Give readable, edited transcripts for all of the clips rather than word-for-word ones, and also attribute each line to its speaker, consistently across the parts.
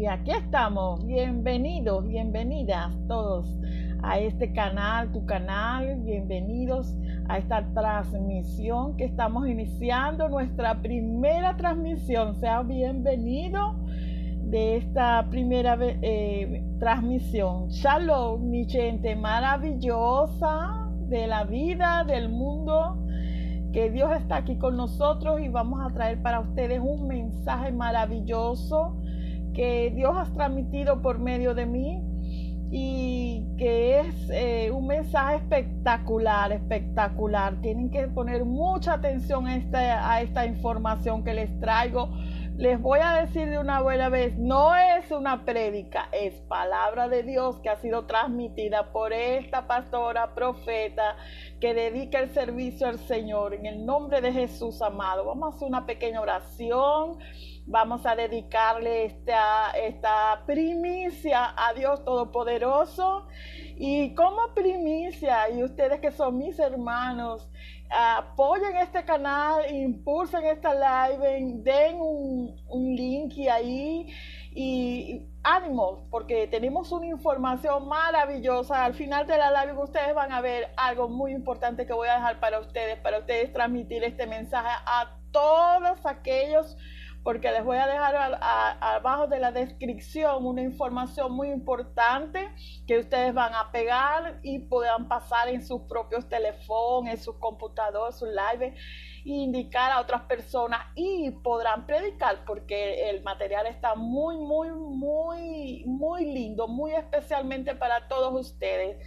Speaker 1: Y aquí estamos, bienvenidos, bienvenidas todos a este canal, tu canal, bienvenidos a esta transmisión que estamos iniciando, nuestra primera transmisión. Sea bienvenido de esta primera transmisión. Shalom, mi gente maravillosa de la vida, del mundo, que Dios está aquí con nosotros y vamos a traer para ustedes un mensaje maravilloso que Dios ha transmitido por medio de mí y que es un mensaje espectacular, espectacular. Tienen que poner mucha atención a esta información que les traigo. Les voy a decir de una buena vez, no es una prédica, es palabra de Dios que ha sido transmitida por esta pastora, profeta, que dedica el servicio al Señor. En el nombre de Jesús, amado, vamos a hacer una pequeña oración. Vamos a dedicarle esta primicia a Dios Todopoderoso. Y como primicia, y ustedes que son mis hermanos, apoyen este canal, impulsen esta live, den un link ahí y ánimo, porque tenemos una información maravillosa. Al final de la live ustedes van a ver algo muy importante que voy a dejar para ustedes transmitir este mensaje a todos aquellos, porque les voy a dejar abajo de la descripción una información muy importante que ustedes van a pegar y puedan pasar en sus propios teléfonos, en sus computadores, sus lives, e indicar a otras personas y podrán predicar, porque el material está muy lindo, muy especialmente para todos ustedes.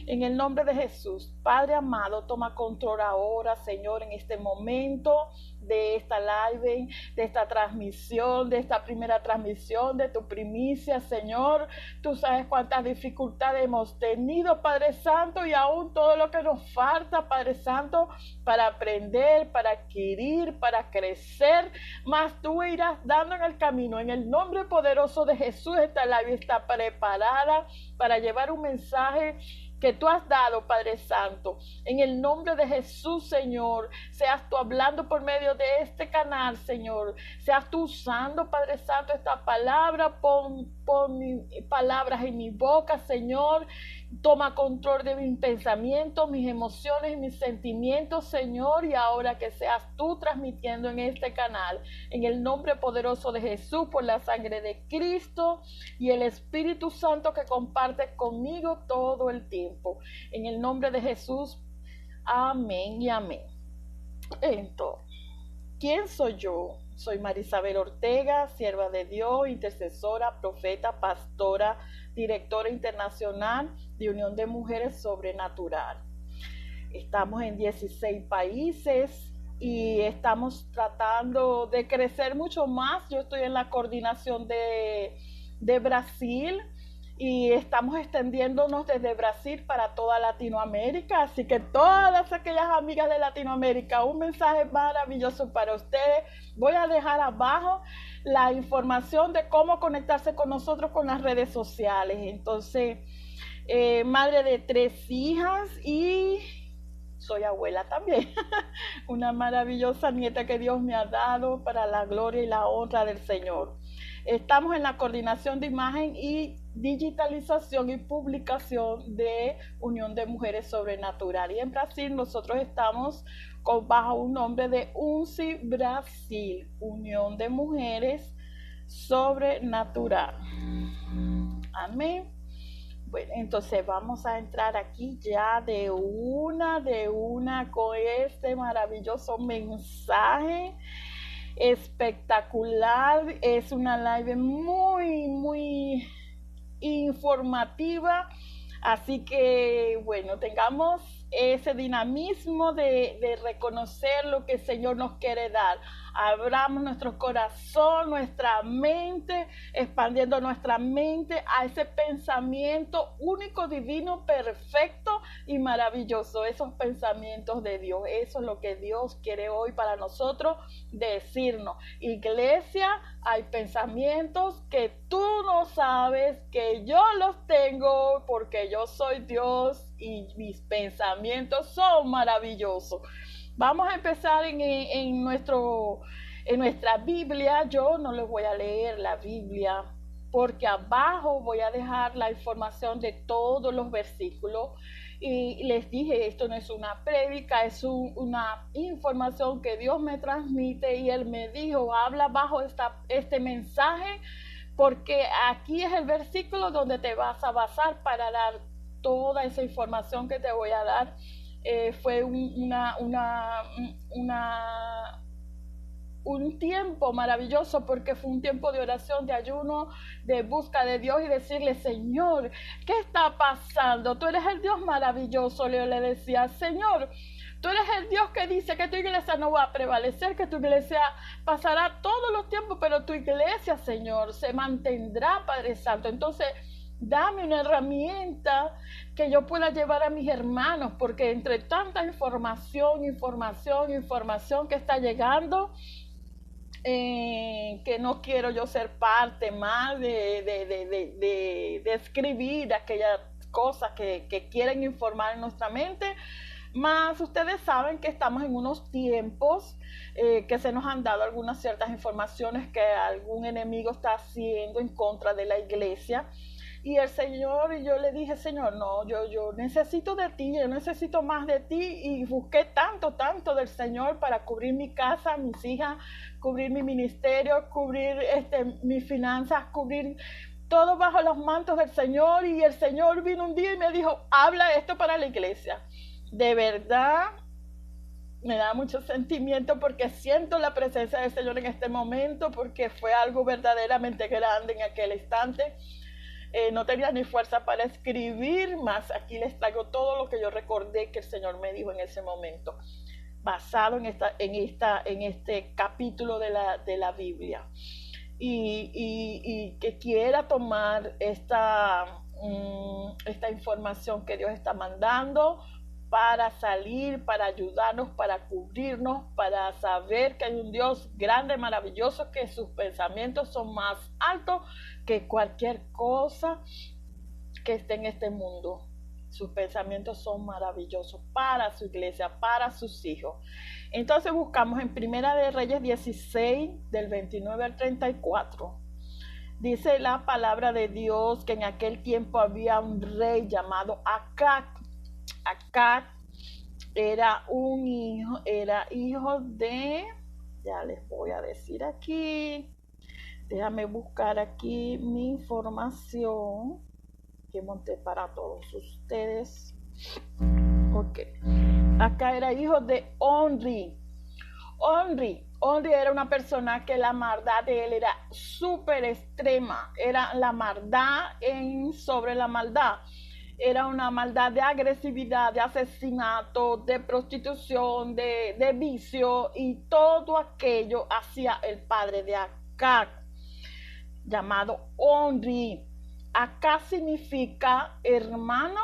Speaker 1: En el nombre de Jesús, Padre amado, toma control ahora, Señor, en este momento de esta live, de esta transmisión, de esta primera transmisión, de tu primicia, Señor. Tú sabes cuántas dificultades hemos tenido, Padre Santo, y aún todo lo que nos falta, Padre Santo, para aprender, para adquirir, para crecer, más tú irás dando en el camino. En el nombre poderoso de Jesús, esta live está preparada para llevar un mensaje que tú has dado, Padre Santo. En el nombre de Jesús, Señor, seas tú hablando por medio de este canal, Señor. Seas tú usando, Padre Santo, esta palabra. Pon palabras en mi boca, Señor. Toma control de mis pensamientos, mis emociones y mis sentimientos, Señor. Y ahora que seas tú transmitiendo en este canal. En el nombre poderoso de Jesús, por la sangre de Cristo y el Espíritu Santo que comparte conmigo todo el tiempo. En el nombre de Jesús, amén y amén. Entonces, ¿quién soy yo? Soy Marisabel Ortega, sierva de Dios, intercesora, profeta, pastora, directora internacional de Unión de Mujeres Sobrenatural. Estamos en 16 países y estamos tratando de crecer mucho más. Yo estoy en la coordinación de Brasil y estamos extendiéndonos desde Brasil para toda Latinoamérica, así que todas aquellas amigas de Latinoamérica, un mensaje maravilloso para ustedes. Voy a dejar abajo la información de cómo conectarse con nosotros con las redes sociales. Entonces, madre de 3 hijas y soy abuela también, una maravillosa nieta que Dios me ha dado para la gloria y la honra del Señor. Estamos en la coordinación de imagen y digitalización y publicación de Unión de Mujeres Sobrenatural. Y en Brasil nosotros estamos bajo un nombre de UNCI Brasil, Unión de Mujeres Sobrenatural. Amén. Bueno, entonces vamos a entrar aquí ya de una con este maravilloso mensaje espectacular. Es una live muy informativa, así que bueno, tengamos ese dinamismo de reconocer lo que el Señor nos quiere dar. Abramos nuestro corazón, nuestra mente, expandiendo nuestra mente a ese pensamiento único, divino, perfecto y maravilloso. Esos pensamientos de Dios, eso es lo que Dios quiere hoy para nosotros decirnos. Iglesia, hay pensamientos que tú no sabes, que yo los tengo porque yo soy Dios y mis pensamientos son maravillosos. Vamos a empezar en nuestra Biblia. Yo no les voy a leer la Biblia porque abajo voy a dejar la información de todos los versículos. Y les dije, esto no es una prédica, es una información que Dios me transmite, y Él me dijo, habla bajo este mensaje, porque aquí es el versículo donde te vas a basar para dar toda esa información que te voy a dar. Fue un tiempo maravilloso, porque fue un tiempo de oración, de ayuno, de busca de Dios, y decirle, Señor, ¿qué está pasando? Tú eres el Dios maravilloso. Yo le decía, Señor, tú eres el Dios que dice que tu iglesia no va a prevalecer, que tu iglesia pasará todos los tiempos, pero tu iglesia, Señor, se mantendrá, Padre Santo. Entonces, dame una herramienta que yo pueda llevar a mis hermanos, porque entre tanta información que está llegando, que no quiero yo ser parte más de escribir aquellas cosas que quieren informar en nuestra mente. Más ustedes saben que estamos en unos tiempos que se nos han dado algunas ciertas informaciones que algún enemigo está haciendo en contra de la iglesia. Y el Señor, y yo le dije, Señor, no, yo necesito de ti, yo necesito más de ti. Y busqué tanto del Señor para cubrir mi casa, mis hijas, cubrir mi ministerio, cubrir mis finanzas, cubrir todo bajo los mantos del Señor. Y el Señor vino un día y me dijo, habla esto para la iglesia. De verdad, me da mucho sentimiento, porque siento la presencia del Señor en este momento, porque fue algo verdaderamente grande en aquel instante. No tenía ni fuerza para escribir, más aquí les traigo todo lo que yo recordé que el Señor me dijo en ese momento, basado en este capítulo de la Biblia. Y que quiera tomar esta información que Dios está mandando para salir, para ayudarnos, para cubrirnos, para saber que hay un Dios grande, maravilloso, que sus pensamientos son más altos que cualquier cosa que esté en este mundo. Sus pensamientos son maravillosos para su iglesia, para sus hijos. Entonces buscamos en Primera de Reyes 16, del 29 al 34. Dice la palabra de Dios que en aquel tiempo había un rey llamado Acac. Acac era hijo de, ya les voy a decir aquí, déjame buscar aquí mi información que monté para todos ustedes. Ok, acá era hijo de Onri. Onri era una persona que la maldad de él era súper extrema, era la maldad sobre la maldad. Era una maldad de agresividad, de asesinato, de prostitución, de vicio, y todo aquello hacía el padre de Acac, llamado Onri. Acá significa hermano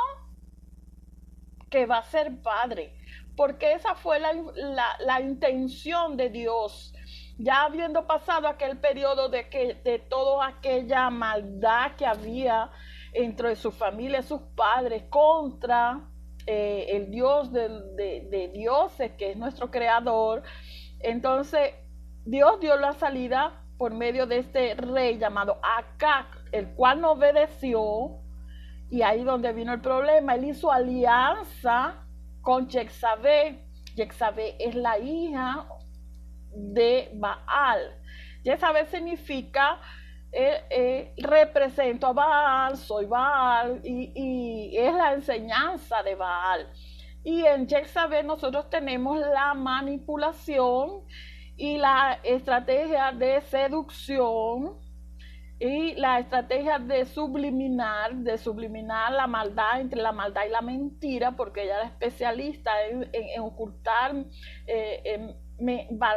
Speaker 1: que va a ser padre, porque esa fue la intención de Dios. Ya habiendo pasado aquel periodo de toda aquella maldad que había entre su familia, sus padres, contra el Dios de dioses, que es nuestro creador. Entonces Dios dio la salida por medio de este rey llamado Acac, el cual no obedeció, y ahí donde vino el problema. Él hizo alianza con Jezabel. Jezabel es la hija de Baal. Jezabel significa represento a Baal, soy Baal, y es la enseñanza de Baal. Y en Jezabel nosotros tenemos la manipulación y la estrategia de seducción y la estrategia de subliminar la maldad, entre la maldad y la mentira, porque ella era especialista en ocultar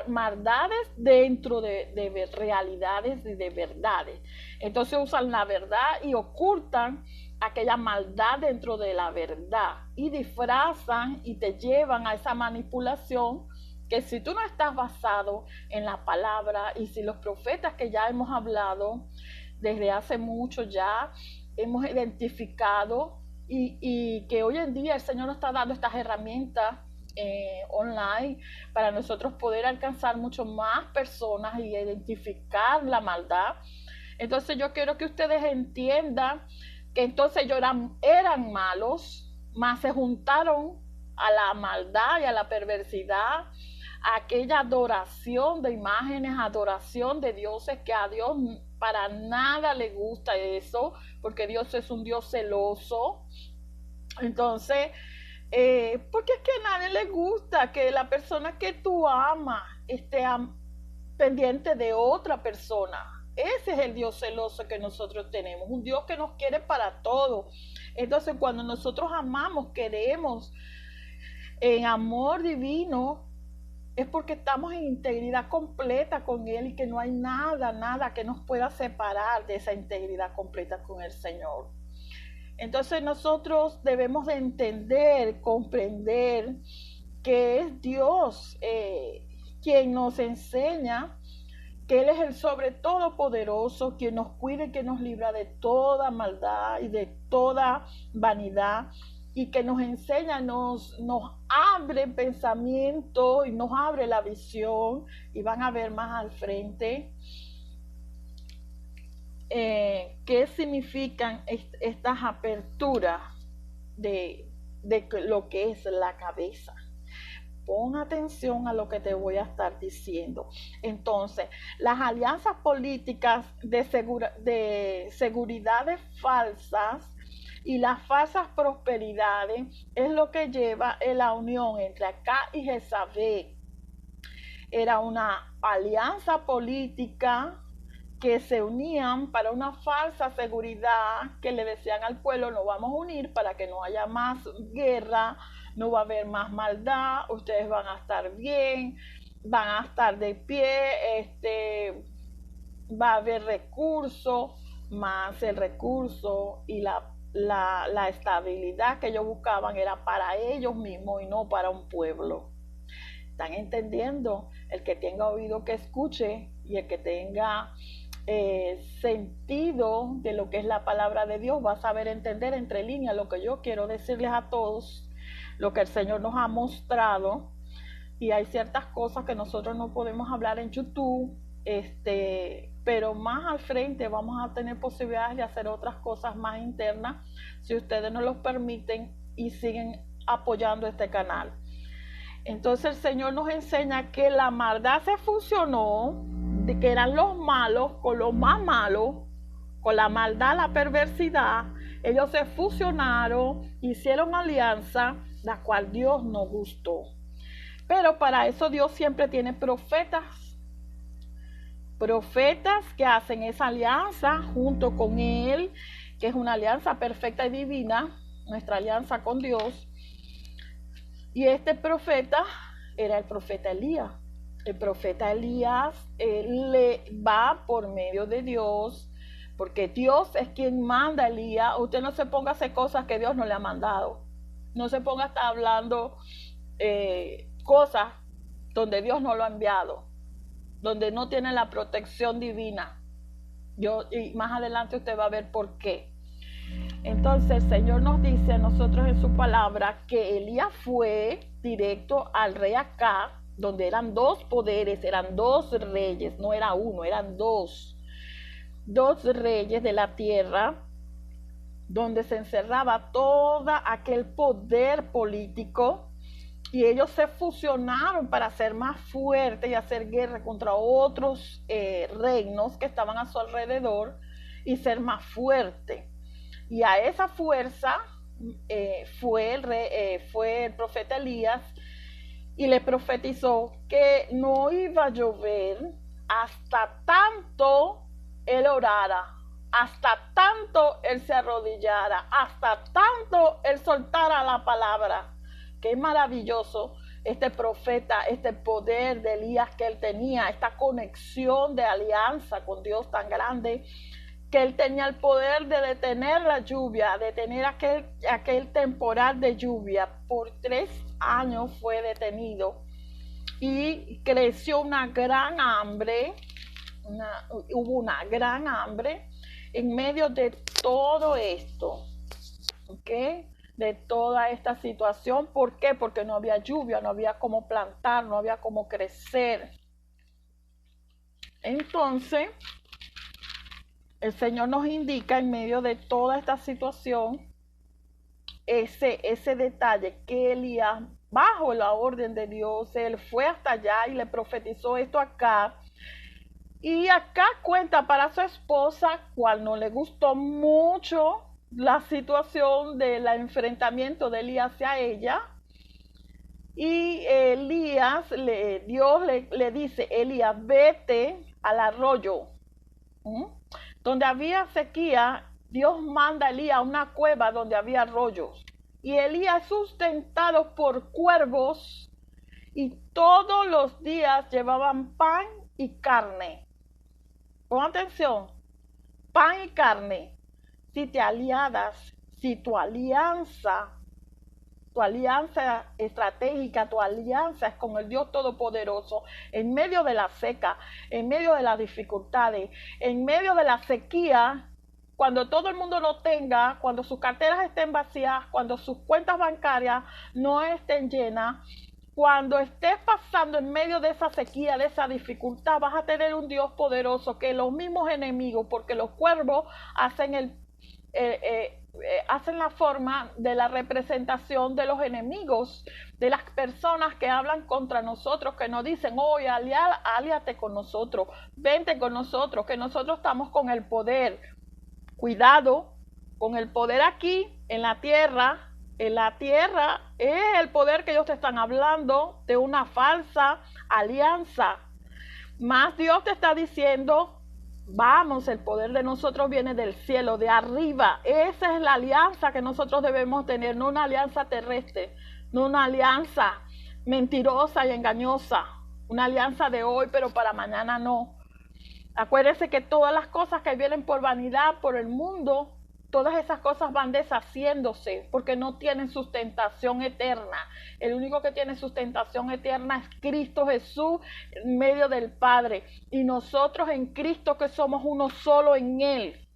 Speaker 1: maldades dentro de realidades y de verdades. Entonces usan la verdad y ocultan aquella maldad dentro de la verdad, y disfrazan y te llevan a esa manipulación, que si tú no estás basado en la palabra, y si los profetas que ya hemos hablado desde hace mucho ya hemos identificado, y que hoy en día el Señor nos está dando estas herramientas online para nosotros poder alcanzar mucho más personas y identificar la maldad. Entonces yo quiero que ustedes entiendan que entonces ellos eran malos, mas se juntaron a la maldad y a la perversidad, a aquella adoración de imágenes, adoración de dioses, que a Dios para nada le gusta eso, porque Dios es un Dios celoso. Entonces, porque es que a nadie le gusta que la persona que tú amas esté pendiente de otra persona. Ese es el Dios celoso que nosotros tenemos, un Dios que nos quiere para todo. Entonces, cuando nosotros amamos, queremos en amor divino, es porque estamos en integridad completa con Él y que no hay nada que nos pueda separar de esa integridad completa con el Señor. Entonces nosotros debemos de entender, comprender que es Dios quien nos enseña que Él es el sobre todo poderoso, quien nos cuida y que nos libra de toda maldad y de toda vanidad, y que nos enseña, nos abre pensamiento y nos abre la visión, y van a ver más al frente qué significan estas aperturas de lo que es la cabeza. Pon atención a lo que te voy a estar diciendo. Entonces, las alianzas políticas de seguridades falsas y las falsas prosperidades es lo que lleva en la unión entre Acab y Jezabel. Era una alianza política que se unían para una falsa seguridad, que le decían al pueblo: nos vamos a unir para que no haya más guerra, no va a haber más maldad, ustedes van a estar bien, van a estar de pie, va a haber recursos, más el recurso y la estabilidad que ellos buscaban era para ellos mismos y no para un pueblo. ¿Están entendiendo? El que tenga oído que escuche, y el que tenga sentido de lo que es la palabra de Dios va a saber entender entre líneas lo que yo quiero decirles a todos, lo que el Señor nos ha mostrado. Y hay ciertas cosas que nosotros no podemos hablar en YouTube, pero más al frente vamos a tener posibilidades de hacer otras cosas más internas, si ustedes nos lo permiten y siguen apoyando este canal. Entonces el Señor nos enseña que la maldad se fusionó, de que eran los malos con los más malos, con la maldad, la perversidad. Ellos se fusionaron, hicieron alianza, la cual Dios no gustó. Pero para eso Dios siempre tiene profetas que hacen esa alianza junto con Él, que es una alianza perfecta y divina, nuestra alianza con Dios. Y este profeta era el profeta Elías. El profeta Elías le va por medio de Dios, porque Dios es quien manda a Elías. Usted no se ponga a hacer cosas que Dios no le ha mandado. No se ponga a estar hablando cosas donde Dios no lo ha enviado, donde no tiene la protección divina. Y más adelante usted va a ver por qué. Entonces el Señor nos dice a nosotros en su palabra que Elías fue directo al rey Acab, donde eran dos poderes, eran dos reyes, no era uno, eran dos reyes de la tierra, donde se encerraba todo aquel poder político, y ellos se fusionaron para ser más fuertes y hacer guerra contra otros reinos que estaban a su alrededor y ser más fuerte. Y a esa fuerza fue el profeta Elías y le profetizó que no iba a llover hasta tanto él orara, hasta tanto él se arrodillara, hasta tanto él soltara la palabra. Qué maravilloso este profeta, este poder de Elías que él tenía, esta conexión de alianza con Dios tan grande, que él tenía el poder de detener la lluvia, detener aquel temporal de lluvia. Por 3 años fue detenido y creció una gran hambre, hubo una gran hambre en medio de todo esto, ¿ok? De toda esta situación. ¿Por qué? Porque no había lluvia, no había cómo plantar, no había cómo crecer. Entonces, el Señor nos indica en medio de toda esta situación ese detalle que Elías, bajo la orden de Dios, él fue hasta allá y le profetizó esto acá. Y acá cuenta para su esposa, cual no le gustó mucho la situación del enfrentamiento de Elías hacia ella. Y Dios le dice, Elías, vete al arroyo. Donde había sequía, Dios manda a Elías a una cueva donde había arroyos. Y Elías es sustentado por cuervos y todos los días llevaban pan y carne. Pon atención, pan y carne. Si te aliadas, si tu alianza estratégica, tu alianza es con el Dios Todopoderoso, en medio de la seca, en medio de las dificultades, en medio de la sequía, cuando todo el mundo no tenga, cuando sus carteras estén vacías, cuando sus cuentas bancarias no estén llenas, cuando estés pasando en medio de esa sequía, de esa dificultad, vas a tener un Dios poderoso que los mismos enemigos, porque los cuervos hacen hacen la forma de la representación de los enemigos, de las personas que hablan contra nosotros, que nos dicen, oye, aliate con nosotros, vente con nosotros, que nosotros estamos con el poder. Cuidado con el poder aquí, en la tierra. En la tierra es el poder que ellos te están hablando de una falsa alianza. Más Dios te está diciendo, vamos, el poder de nosotros viene del cielo, de arriba. Esa es la alianza que nosotros debemos tener, no una alianza terrestre, no una alianza mentirosa y engañosa, una alianza de hoy, pero para mañana no. Acuérdense que todas las cosas que vienen por vanidad, por el mundo, todas esas cosas van deshaciéndose porque no tienen sustentación eterna. El único que tiene sustentación eterna es Cristo Jesús en medio del Padre. Y nosotros en Cristo que somos uno solo en Él.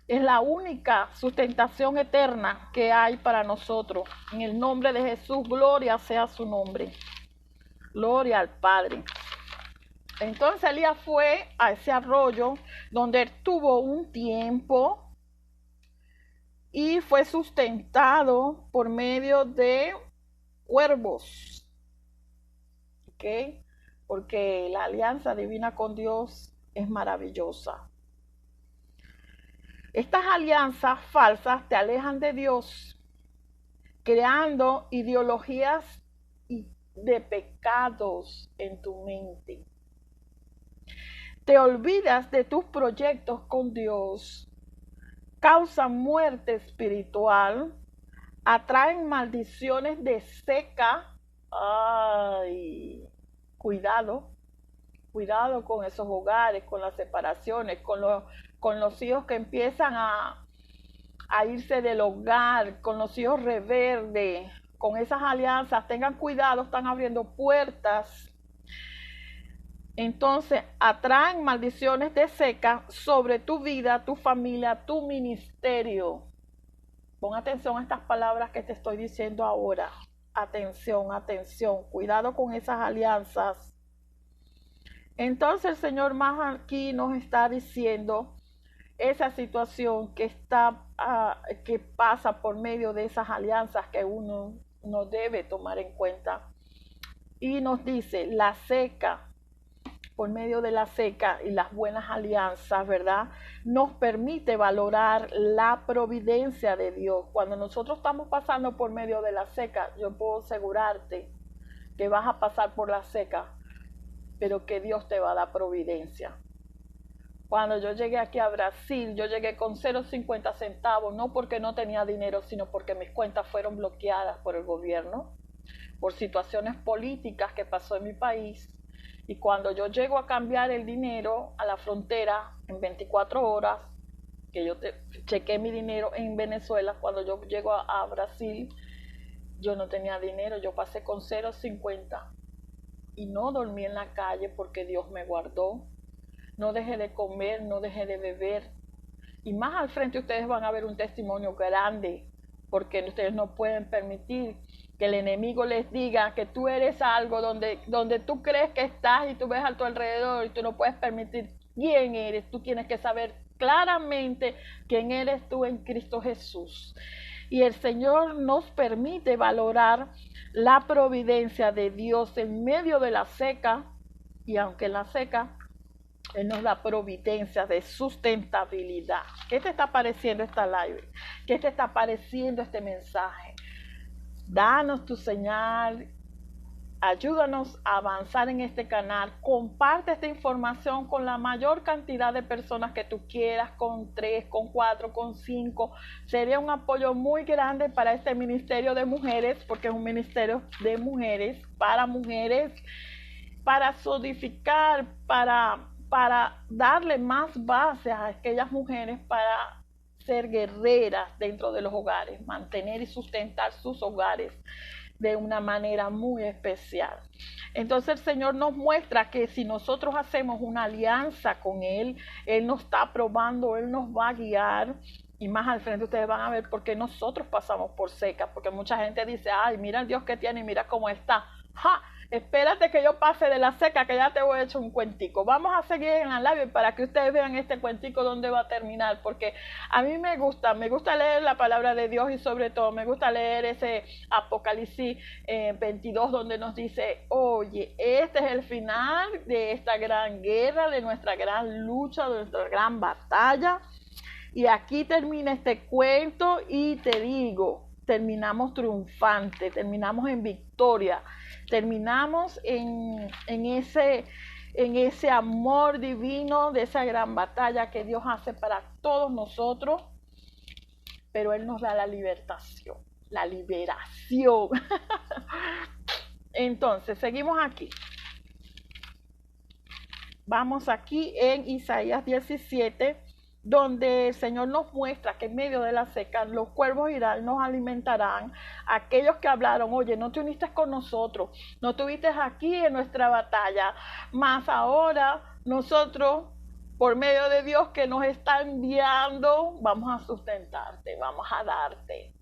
Speaker 1: Es la única sustentación eterna que hay para nosotros. En el nombre de Jesús, gloria sea su nombre. Gloria al Padre. Entonces Elías fue a ese arroyo donde él tuvo un tiempo y fue sustentado por medio de cuervos. ¿Ok? Porque la alianza divina con Dios es maravillosa. Estas alianzas falsas te alejan de Dios, creando ideologías de pecados en tu mente. Te olvidas de tus proyectos con Dios, causan muerte espiritual, atraen maldiciones de seca. Ay, cuidado con esos hogares, con las separaciones, con los hijos que empiezan a irse del hogar, con los hijos rebeldes, con esas alianzas. Tengan cuidado, están abriendo puertas. Entonces atraen maldiciones de seca sobre tu vida, tu familia, tu ministerio. Pon atención a estas palabras que te estoy diciendo ahora. Atención, atención. Cuidado con esas alianzas. Entonces el Señor más aquí nos está diciendo esa situación que pasa por medio de esas alianzas que uno no debe tomar en cuenta. Y nos dice, la seca, por medio de la seca y las buenas alianzas, ¿verdad? Nos permite valorar la providencia de Dios. Cuando nosotros estamos pasando por medio de la seca, yo puedo asegurarte que vas a pasar por la seca, pero que Dios te va a dar providencia. Cuando yo llegué aquí a Brasil, yo llegué con 0,50 centavos, no porque no tenía dinero, sino porque mis cuentas fueron bloqueadas por el gobierno, por situaciones políticas que pasó en mi país. Y cuando yo llego a cambiar el dinero a la frontera en 24 horas, que yo chequé mi dinero en Venezuela, cuando yo llego a Brasil, yo no tenía dinero, yo pasé con 0,50 y no dormí en la calle porque Dios me guardó. No dejé de comer, no dejé de beber. Y más al frente ustedes van a ver un testimonio grande, porque ustedes no pueden permitir que el enemigo les diga que tú eres algo donde tú crees que estás y tú ves a tu alrededor y tú no puedes permitir quién eres. Tú tienes que saber claramente quién eres tú en Cristo Jesús. Y el Señor nos permite valorar la providencia de Dios en medio de la seca, y aunque en la seca, Él nos da providencia de sustentabilidad. ¿Qué te está pareciendo esta live? ¿Qué te está pareciendo este mensaje? Danos tu señal. Ayúdanos a avanzar en este canal. Comparte esta información con la mayor cantidad de personas que tú quieras, con 3, con 4, con 5. Sería un apoyo muy grande para este ministerio de mujeres, porque es un ministerio de mujeres, para solidificar, para darle más base a aquellas mujeres para ser guerreras dentro de los hogares, mantener y sustentar sus hogares de una manera muy especial. Entonces el Señor nos muestra que si nosotros hacemos una alianza con Él, Él nos está aprobando, Él nos va a guiar. Y más al frente ustedes van a ver por qué nosotros pasamos por seca, porque mucha gente dice, ay, mira el Dios que tiene y mira cómo está. ¡Ja! Espérate que yo pase de la seca, que ya te voy a echar un cuentico. Vamos a seguir en la live para que ustedes vean este cuentico dónde va a terminar, porque a mí me gusta leer la palabra de Dios, y sobre todo me gusta leer ese Apocalipsis 22 donde nos dice, oye, este es el final de esta gran guerra, de nuestra gran lucha, de nuestra gran batalla. Y aquí termina este cuento y te digo, terminamos triunfantes, terminamos en victoria, terminamos en ese amor divino de esa gran batalla que Dios hace para todos nosotros, pero Él nos da la liberación. Entonces, seguimos aquí. Vamos aquí en Isaías 17, donde el Señor nos muestra que en medio de la seca los cuervos irán, nos alimentarán. Aquellos que hablaron, oye, no te uniste con nosotros, no estuviste aquí en nuestra batalla, mas ahora nosotros, por medio de Dios que nos está enviando, vamos a sustentarte, vamos a darte,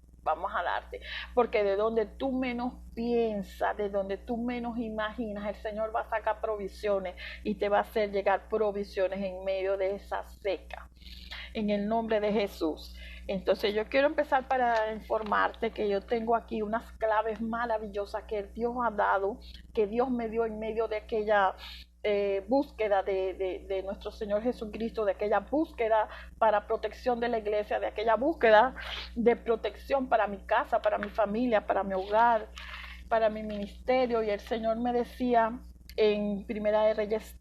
Speaker 1: porque de donde tú menos piensas, de donde tú menos imaginas, el Señor va a sacar provisiones y te va a hacer llegar provisiones en medio de esa seca, en el nombre de Jesús. Entonces yo quiero empezar para informarte que yo tengo aquí unas claves maravillosas que Dios ha dado, que Dios me dio en medio de aquella búsqueda de nuestro Señor Jesucristo, de aquella búsqueda para protección de la iglesia, de aquella búsqueda de protección para mi casa, para mi familia, para mi hogar, para mi ministerio. Y el Señor me decía en Primera de Reyes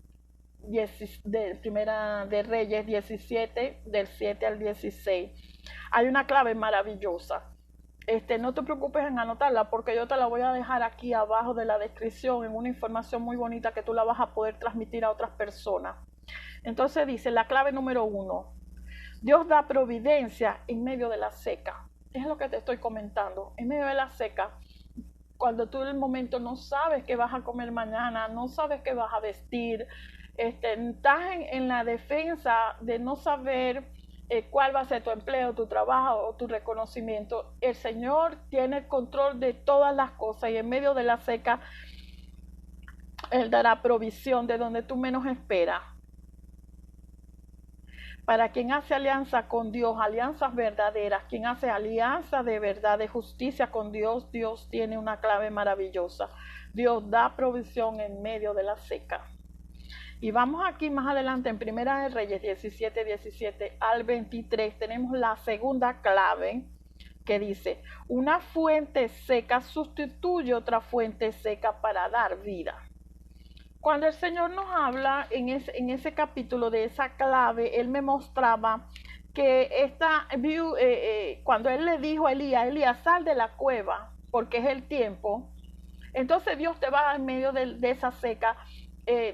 Speaker 1: 17, del 7 al 16, hay una clave maravillosa. No te preocupes en anotarla, porque yo te la voy a dejar aquí abajo de la descripción en una información muy bonita que tú la vas a poder transmitir a otras personas. Entonces dice, la clave número 1, Dios da providencia en medio de la seca. Es lo que te estoy comentando, en medio de la seca, cuando tú en el momento no sabes qué vas a comer mañana, no sabes qué vas a vestir, estás en la defensa de no saber cuál va a ser tu empleo, tu trabajo o tu reconocimiento. El Señor tiene el control de todas las cosas, y en medio de la seca Él dará provisión de donde tú menos esperas. Para quien hace alianza con Dios, alianzas verdaderas, quien hace alianza de verdad, de justicia con Dios, Dios tiene una clave maravillosa. Dios da provisión en medio de la seca. Y vamos aquí más adelante en Primera de Reyes 17 al 23, tenemos la segunda clave que dice, una fuente seca sustituye otra fuente seca para dar vida. Cuando el Señor nos habla en ese capítulo de esa clave, Él me mostraba que cuando Él le dijo a Elías, sal de la cueva, porque es el tiempo, entonces Dios te va en medio de esa seca.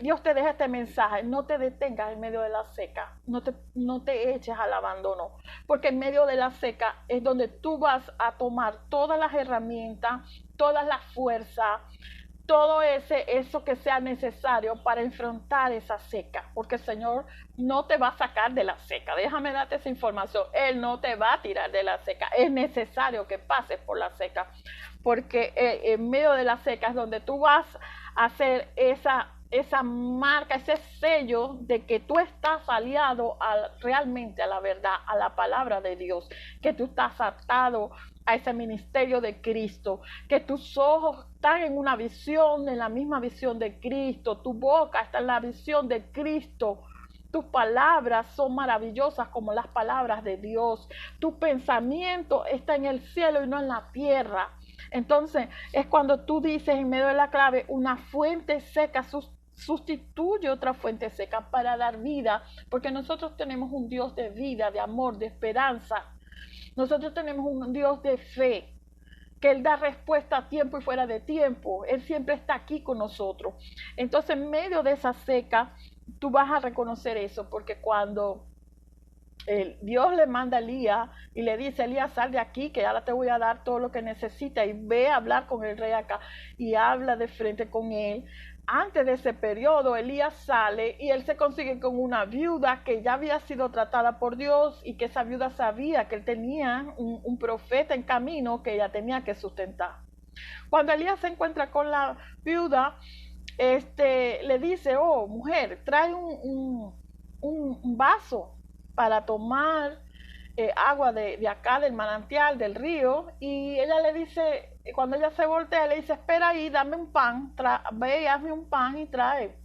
Speaker 1: Dios te deja este mensaje, no te detengas en medio de la seca, no te eches al abandono, porque en medio de la seca es donde tú vas a tomar todas las herramientas, todas las fuerzas, todo eso que sea necesario para enfrentar esa seca, porque el Señor no te va a sacar de la seca. Déjame darte esa información, Él no te va a tirar de la seca, es necesario que pases por la seca, porque en medio de la seca es donde tú vas a hacer esa marca, ese sello de que tú estás aliado realmente a la verdad, a la palabra de Dios, que tú estás atado a ese ministerio de Cristo, que tus ojos están en una visión, en la misma visión de Cristo, tu boca está en la visión de Cristo. Tus palabras son maravillosas como las palabras de Dios. Tu pensamiento está en el cielo y no en la tierra. Entonces es cuando tú dices en medio de la clave, una fuente seca sustituye otra fuente seca para dar vida, porque nosotros tenemos un Dios de vida, de amor, de esperanza. Nosotros tenemos un Dios de fe, que Él da respuesta a tiempo y fuera de tiempo. Él siempre está aquí con nosotros. Entonces en medio de esa seca, tú vas a reconocer eso, porque cuando Dios le manda a Elías y le dice, Elías, sal de aquí, que ahora te voy a dar todo lo que necesitas, y ve a hablar con el rey acá, y habla de frente con él. Antes de ese periodo, Elías sale y él se consigue con una viuda que ya había sido tratada por Dios, y que esa viuda sabía que él tenía un profeta en camino que ella tenía que sustentar. Cuando Elías se encuentra con la viuda, le dice, oh mujer, trae un vaso para tomar agua de acá, del manantial, del río. Y ella le dice, cuando ella se voltea, le dice, espera ahí, dame un pan, ve y hazme un pan y trae.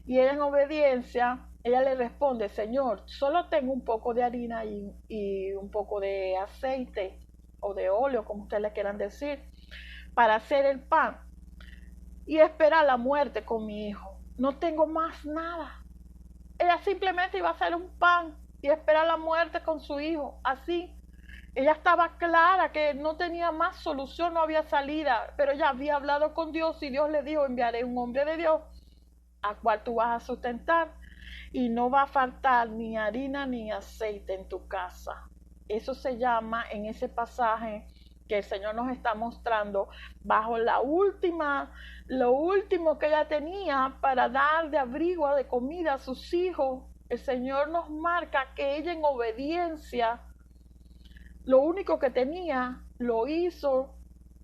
Speaker 1: Y ella, en obediencia, ella le responde, Señor, solo tengo un poco de harina y un poco de aceite o de óleo, como ustedes le quieran decir, para hacer el pan y esperar la muerte con mi hijo. No tengo más nada. Ella simplemente iba a hacer un pan y esperar la muerte con su hijo, así. Ella estaba clara que no tenía más solución, no había salida, pero ella había hablado con Dios y Dios le dijo, enviaré un hombre de Dios a cual tú vas a sustentar y no va a faltar ni harina ni aceite en tu casa. Eso se llama, en ese pasaje que el Señor nos está mostrando, bajo lo último que ella tenía para dar de abrigo, de comida a sus hijos. El Señor nos marca que ella, en obediencia, lo único que tenía, lo hizo,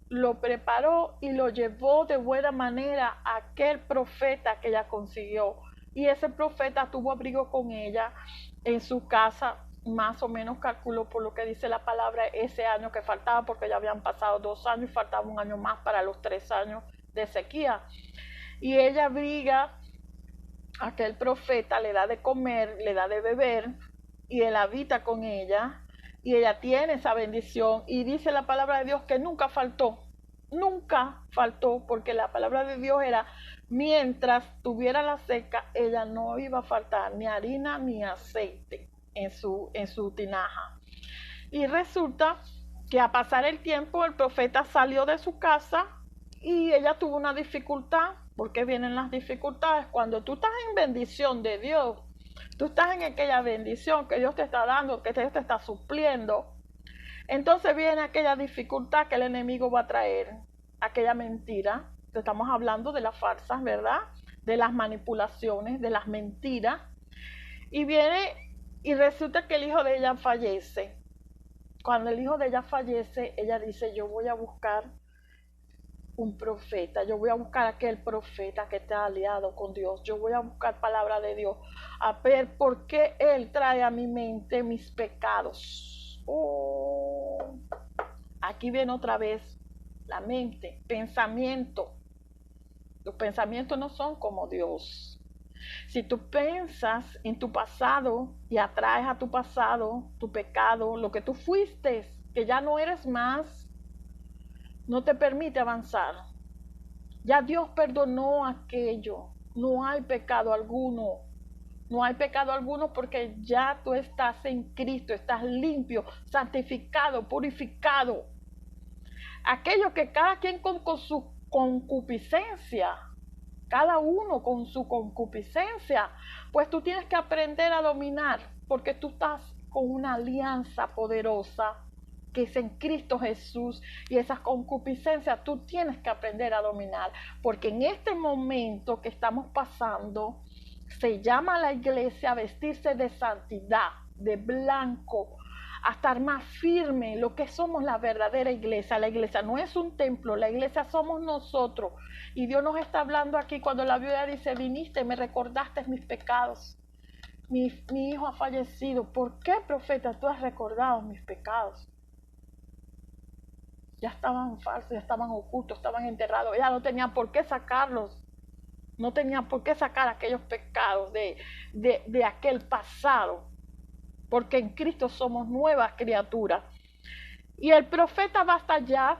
Speaker 1: lo preparó y lo llevó de buena manera a aquel profeta que ella consiguió. Y ese profeta tuvo abrigo con ella en su casa, más o menos calculó, por lo que dice la palabra, ese año que faltaba, porque ya habían pasado 2 años y faltaba un año más para los 3 años de sequía. Y ella abriga a aquel profeta, le da de comer, le da de beber, y él habita con ella, y ella tiene esa bendición. Y dice la palabra de Dios que nunca faltó, porque la palabra de Dios era, mientras tuviera la seca, ella no iba a faltar ni harina ni aceite en su tinaja. Y resulta que a pasar el tiempo, el profeta salió de su casa y ella tuvo una dificultad. ¿Por qué vienen las dificultades? Cuando tú estás en bendición de Dios, tú estás en aquella bendición que Dios te está dando, que Dios te está supliendo, entonces viene aquella dificultad que el enemigo va a traer, aquella mentira. Estamos hablando de las farsas, ¿verdad? De las manipulaciones, de las mentiras. Y viene y resulta que el hijo de ella fallece. Cuando el hijo de ella fallece, ella dice, yo voy a buscar un profeta, yo voy a buscar aquel profeta que está aliado con Dios, yo voy a buscar palabra de Dios, a ver por qué él trae a mi mente mis pecados. Aquí viene otra vez la mente, pensamiento. Los pensamientos no son como Dios. Si tú piensas en tu pasado y atraes a tu pasado, tu pecado, lo que tú fuiste, que ya no eres más, no te permite avanzar. Ya Dios perdonó aquello. No hay pecado alguno. No hay pecado alguno porque ya tú estás en Cristo, estás limpio, santificado, purificado. Aquello que cada quien con su concupiscencia, cada uno con su concupiscencia, pues tú tienes que aprender a dominar, porque tú estás con una alianza poderosa que es en Cristo Jesús, y esas concupiscencias tú tienes que aprender a dominar, porque en este momento que estamos pasando, se llama a la iglesia a vestirse de santidad, de blanco, a estar más firme lo que somos la verdadera iglesia. La iglesia no es un templo, la iglesia somos nosotros. Y Dios nos está hablando aquí cuando la Biblia dice, viniste, me recordaste mis pecados. Mi hijo ha fallecido. ¿Por qué, profeta, tú has recordado mis pecados? Ya estaban falsos, ya estaban ocultos, estaban enterrados. Ella no tenía por qué sacarlos. No tenía por qué sacar aquellos pecados de aquel pasado. Porque en Cristo somos nuevas criaturas. Y el profeta va hasta allá.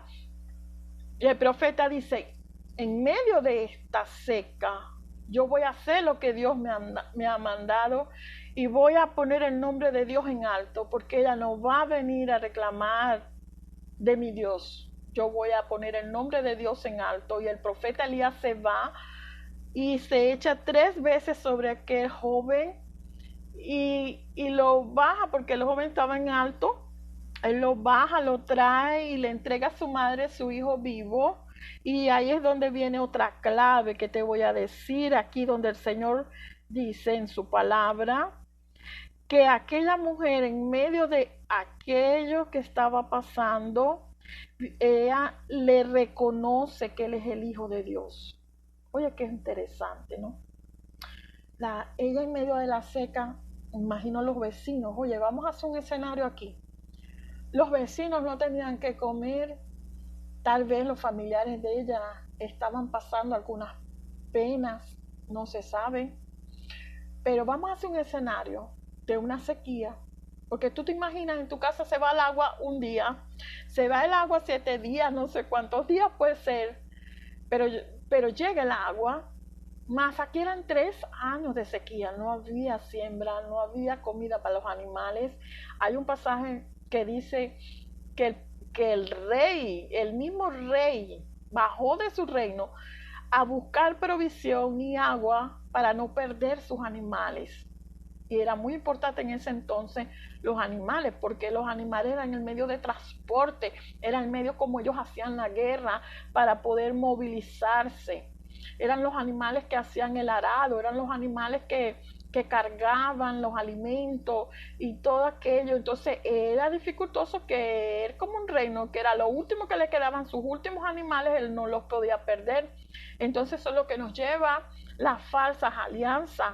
Speaker 1: Y el profeta dice, en medio de esta seca, yo voy a hacer lo que Dios me ha mandado y voy a poner el nombre de Dios en alto, porque ella no va a venir a reclamar de mi Dios. Yo voy a poner el nombre de Dios en alto. Y el profeta Elías se va y se echa 3 veces sobre aquel joven y lo baja, porque el joven estaba en alto. Él lo baja, lo trae y le entrega a su madre su hijo vivo. Y ahí es donde viene otra clave que te voy a decir, aquí donde el Señor dice en su palabra, que aquella mujer, en medio de aquello que estaba pasando, ella le reconoce que él es el Hijo de Dios. Oye, qué interesante, ¿no? Ella en medio de la seca, imagino los vecinos, oye, vamos a hacer un escenario aquí. Los vecinos no tenían que comer, tal vez los familiares de ella estaban pasando algunas penas, no se sabe. Pero vamos a hacer un escenario de una sequía, porque tú te imaginas, en tu casa se va el agua un día, se va el agua 7 días, no sé cuántos días puede ser, pero llega el agua, más aquí eran 3 años de sequía, no había siembra, no había comida para los animales. Hay un pasaje que dice que el rey, el mismo rey, bajó de su reino a buscar provisión y agua para no perder sus animales. Y era muy importante en ese entonces los animales, porque los animales eran el medio de transporte, era el medio como ellos hacían la guerra para poder movilizarse. Eran los animales que hacían el arado, eran los animales que cargaban los alimentos y todo aquello. Entonces era dificultoso, que era como un reino, que era lo último que le quedaban, sus últimos animales, él no los podía perder. Entonces eso es lo que nos lleva las falsas alianzas.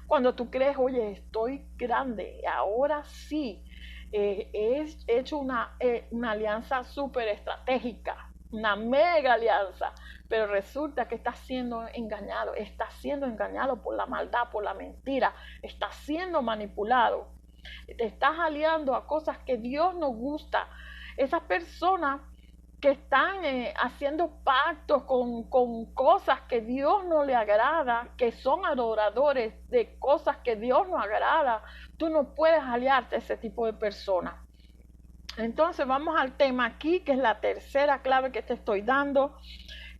Speaker 1: Cuando tú crees, oye, estoy grande, ahora sí, he hecho una alianza súper estratégica, una mega alianza, pero resulta que estás siendo engañado por la maldad, por la mentira, estás siendo manipulado, te estás aliando a cosas que Dios no gusta. Esas personas que están haciendo pactos con cosas que Dios no le agrada, que son adoradores de cosas que Dios no agrada, tú no puedes aliarte a ese tipo de personas. Entonces vamos al tema aquí, que es la tercera clave que te estoy dando,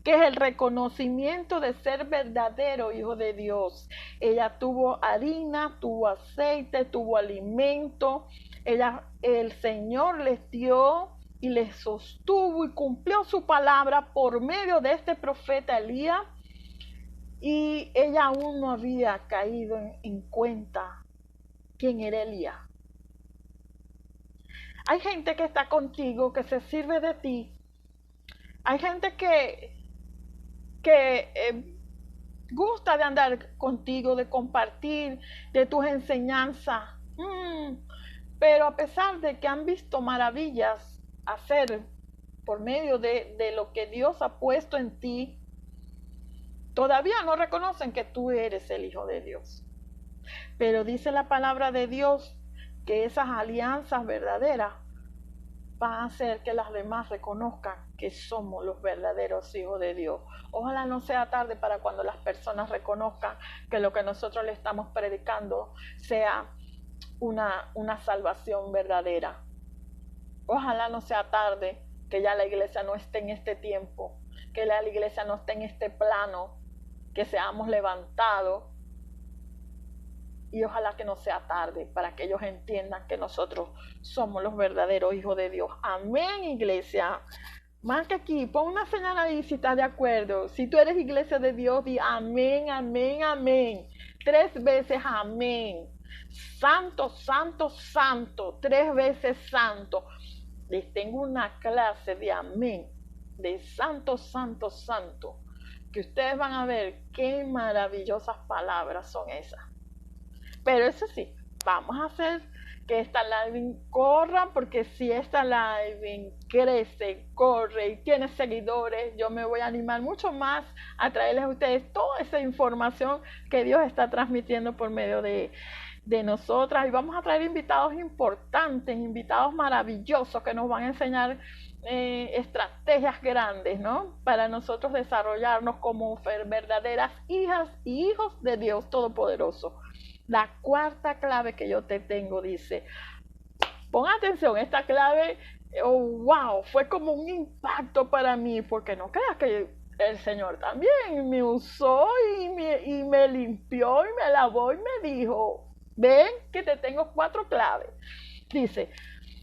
Speaker 1: que es el reconocimiento de ser verdadero hijo de Dios. Ella tuvo harina, tuvo aceite, tuvo alimento. El Señor les dio y les sostuvo y cumplió su palabra por medio de este profeta Elías. Y ella aún no había caído en cuenta quién era Elías. Hay gente que está contigo, que se sirve de ti. Hay gente que gusta de andar contigo, de compartir de tus enseñanzas. Pero a pesar de que han visto maravillas hacer por medio de lo que Dios ha puesto en ti, todavía no reconocen que tú eres el Hijo de Dios. Pero dice la palabra de Dios que esas alianzas verdaderas van a hacer que las demás reconozcan que somos los verdaderos hijos de Dios. Ojalá no sea tarde para cuando las personas reconozcan que lo que nosotros le estamos predicando sea una salvación verdadera. Ojalá no sea tarde, que ya la iglesia no esté en este tiempo, que la iglesia no esté en este plano, que seamos levantados. Y ojalá que no sea tarde para que ellos entiendan que nosotros somos los verdaderos hijos de Dios. Amén, iglesia. Marca aquí, pon una señal ahí si estás de acuerdo. Si tú eres iglesia de Dios, di amén, amén, amén. 3 veces amén. Santo, santo, santo, 3 veces santo. Les tengo una clase de amén, de santo, santo, santo, que ustedes van a ver qué maravillosas palabras son esas. Pero eso sí, vamos a hacer que esta live corra, porque si esta live crece, corre y tiene seguidores, yo me voy a animar mucho más a traerles a ustedes toda esa información que Dios está transmitiendo por medio de nosotras, y vamos a traer invitados importantes, invitados maravillosos que nos van a enseñar estrategias grandes, ¿no? Para nosotros desarrollarnos como verdaderas hijas y hijos de Dios Todopoderoso. La cuarta clave que yo te tengo dice, pon atención, esta clave, oh, wow, fue como un impacto para mí, porque no creas que el Señor también me usó y me limpió y me lavó y me dijo, ven que te tengo 4 claves. Dice,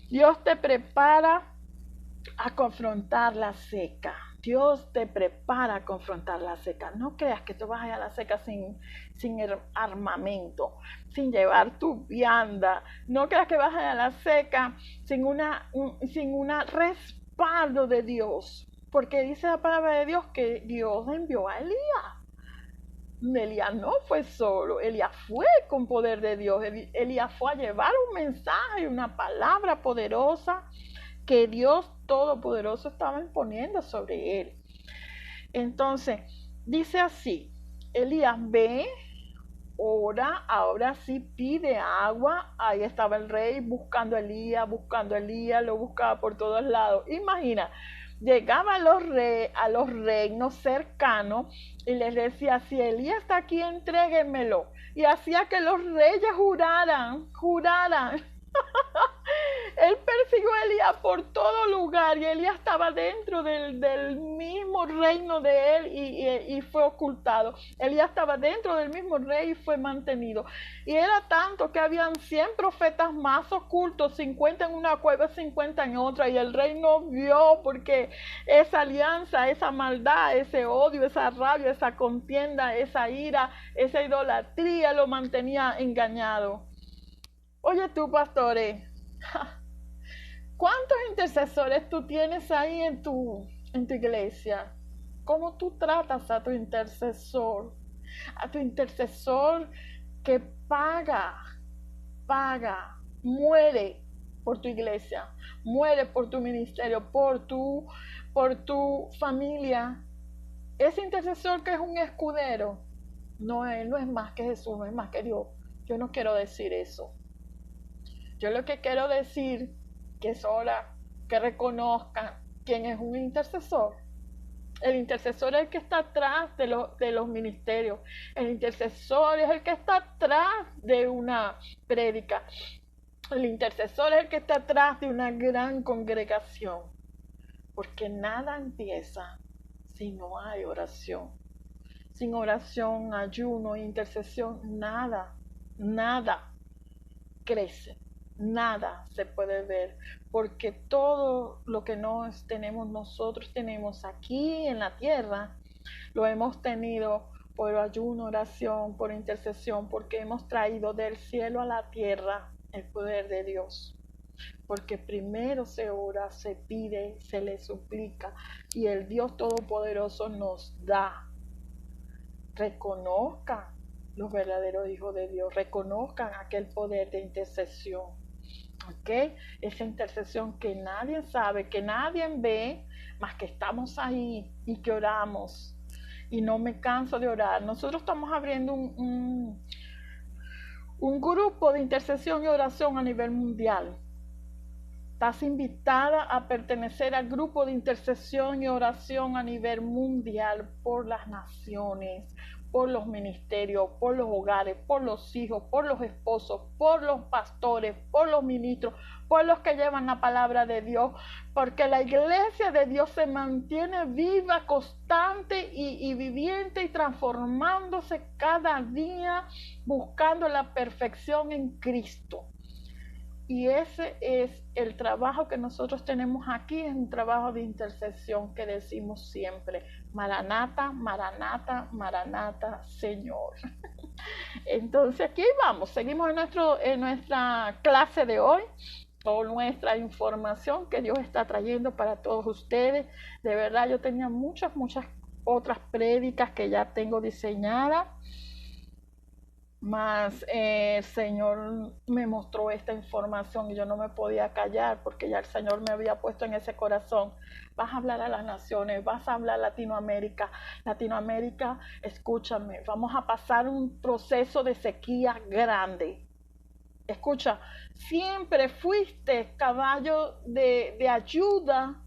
Speaker 1: Dios te prepara a confrontar la seca. Dios te prepara a confrontar la seca. No creas que tú vas a ir a la seca sin armamento, sin llevar tu vianda. No creas que vas a ir a la seca sin una respaldo de Dios. Porque dice la palabra de Dios que Dios envió a Elías. Elías no fue solo, Elías fue con poder de Dios. Elías fue a llevar un mensaje, una palabra poderosa que Dios Todopoderoso estaba imponiendo sobre él. Entonces, dice así, Elías ve, ora, ahora sí pide agua. Ahí estaba el rey buscando a Elías, lo buscaba por todos lados. Imagina, llegaba a los reinos cercanos y les decía, si Elías está aquí, entréguenmelo. Y hacía que los reyes juraran. Él persiguió a Elías por todo lugar y Elías estaba dentro del mismo reino de él y fue ocultado. Elías estaba dentro del mismo rey y fue mantenido. Y era tanto que habían 100 profetas más ocultos, 50 en una cueva, 50 en otra, y el rey no vio, porque esa alianza, esa maldad, ese odio, esa rabia, esa contienda, esa ira, esa idolatría lo mantenía engañado. Oye tú, pastores, ¿cuántos intercesores tú tienes ahí en tu iglesia? ¿Cómo tú tratas a tu intercesor? A tu intercesor que paga, muere por tu iglesia, muere por tu ministerio, por tu familia. Ese intercesor que es un escudero, no, él no es más que Jesús, no es más que Dios. Yo no quiero decir eso. Yo lo que quiero decir que es hora que reconozcan quién es un intercesor. El intercesor es el que está atrás de los ministerios. El intercesor es el que está atrás de una prédica. El intercesor es el que está atrás de una gran congregación. Porque nada empieza si no hay oración. Sin oración, ayuno, intercesión, nada crece. Nada se puede ver, porque todo lo que nosotros tenemos aquí en la tierra, lo hemos tenido por ayuno, oración, por intercesión, porque hemos traído del cielo a la tierra el poder de Dios. Porque primero se ora, se pide, se le suplica, y el Dios Todopoderoso nos da. Reconozcan los verdaderos hijos de Dios, reconozcan aquel poder de intercesión. ¿Okay? Esa intercesión que nadie sabe, que nadie ve, más que estamos ahí y que oramos. Y no me canso de orar. Nosotros estamos abriendo un grupo de intercesión y oración a nivel mundial. Estás invitada a pertenecer al grupo de intercesión y oración a nivel mundial por las naciones, por los ministerios, por los hogares, por los hijos, por los esposos, por los pastores, por los ministros, por los que llevan la palabra de Dios, porque la iglesia de Dios se mantiene viva, constante y viviente y transformándose cada día, buscando la perfección en Cristo. Y ese es el trabajo que nosotros tenemos aquí, es un trabajo de intercesión que decimos siempre, Maranata, Maranata, Maranata, Señor. Entonces aquí vamos, seguimos en nuestra clase de hoy, con nuestra información que Dios está trayendo para todos ustedes. De verdad yo tenía muchas otras prédicas que ya tengo diseñadas, mas el Señor me mostró esta información y yo no me podía callar porque ya el Señor me había puesto en ese corazón. Vas a hablar a las naciones, vas a hablar a Latinoamérica. Latinoamérica, escúchame, vamos a pasar un proceso de sequía grande. Escucha, siempre fuiste caballo de ayuda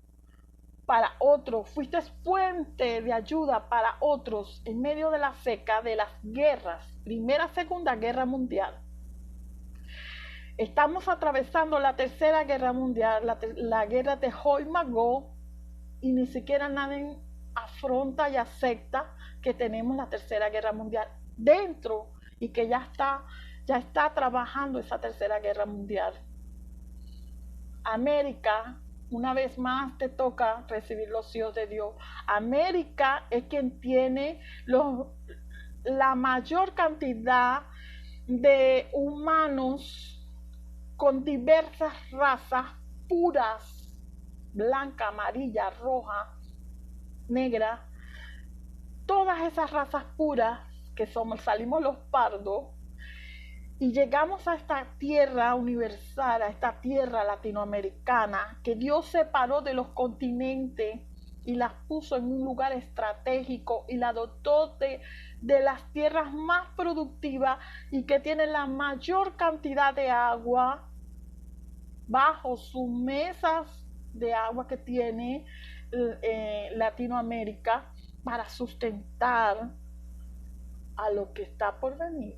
Speaker 1: para otros, fuiste puente de ayuda para otros en medio de la seca de las guerras, Primera, Segunda Guerra Mundial. Estamos atravesando la Tercera Guerra Mundial, la guerra de Hoy Magó, y ni siquiera nadie afronta y acepta que tenemos la Tercera Guerra Mundial dentro y que ya está trabajando esa Tercera Guerra Mundial. América, una vez más te toca recibir los hijos de Dios. América es quien tiene la mayor cantidad de humanos con diversas razas puras, blanca, amarilla, roja, negra. Todas esas razas puras que salimos los pardos, y llegamos a esta tierra universal, a esta tierra latinoamericana, que Dios separó de los continentes y las puso en un lugar estratégico y la dotó de las tierras más productivas y que tienen la mayor cantidad de agua bajo sus mesas de agua que tiene Latinoamérica para sustentar a lo que está por venir.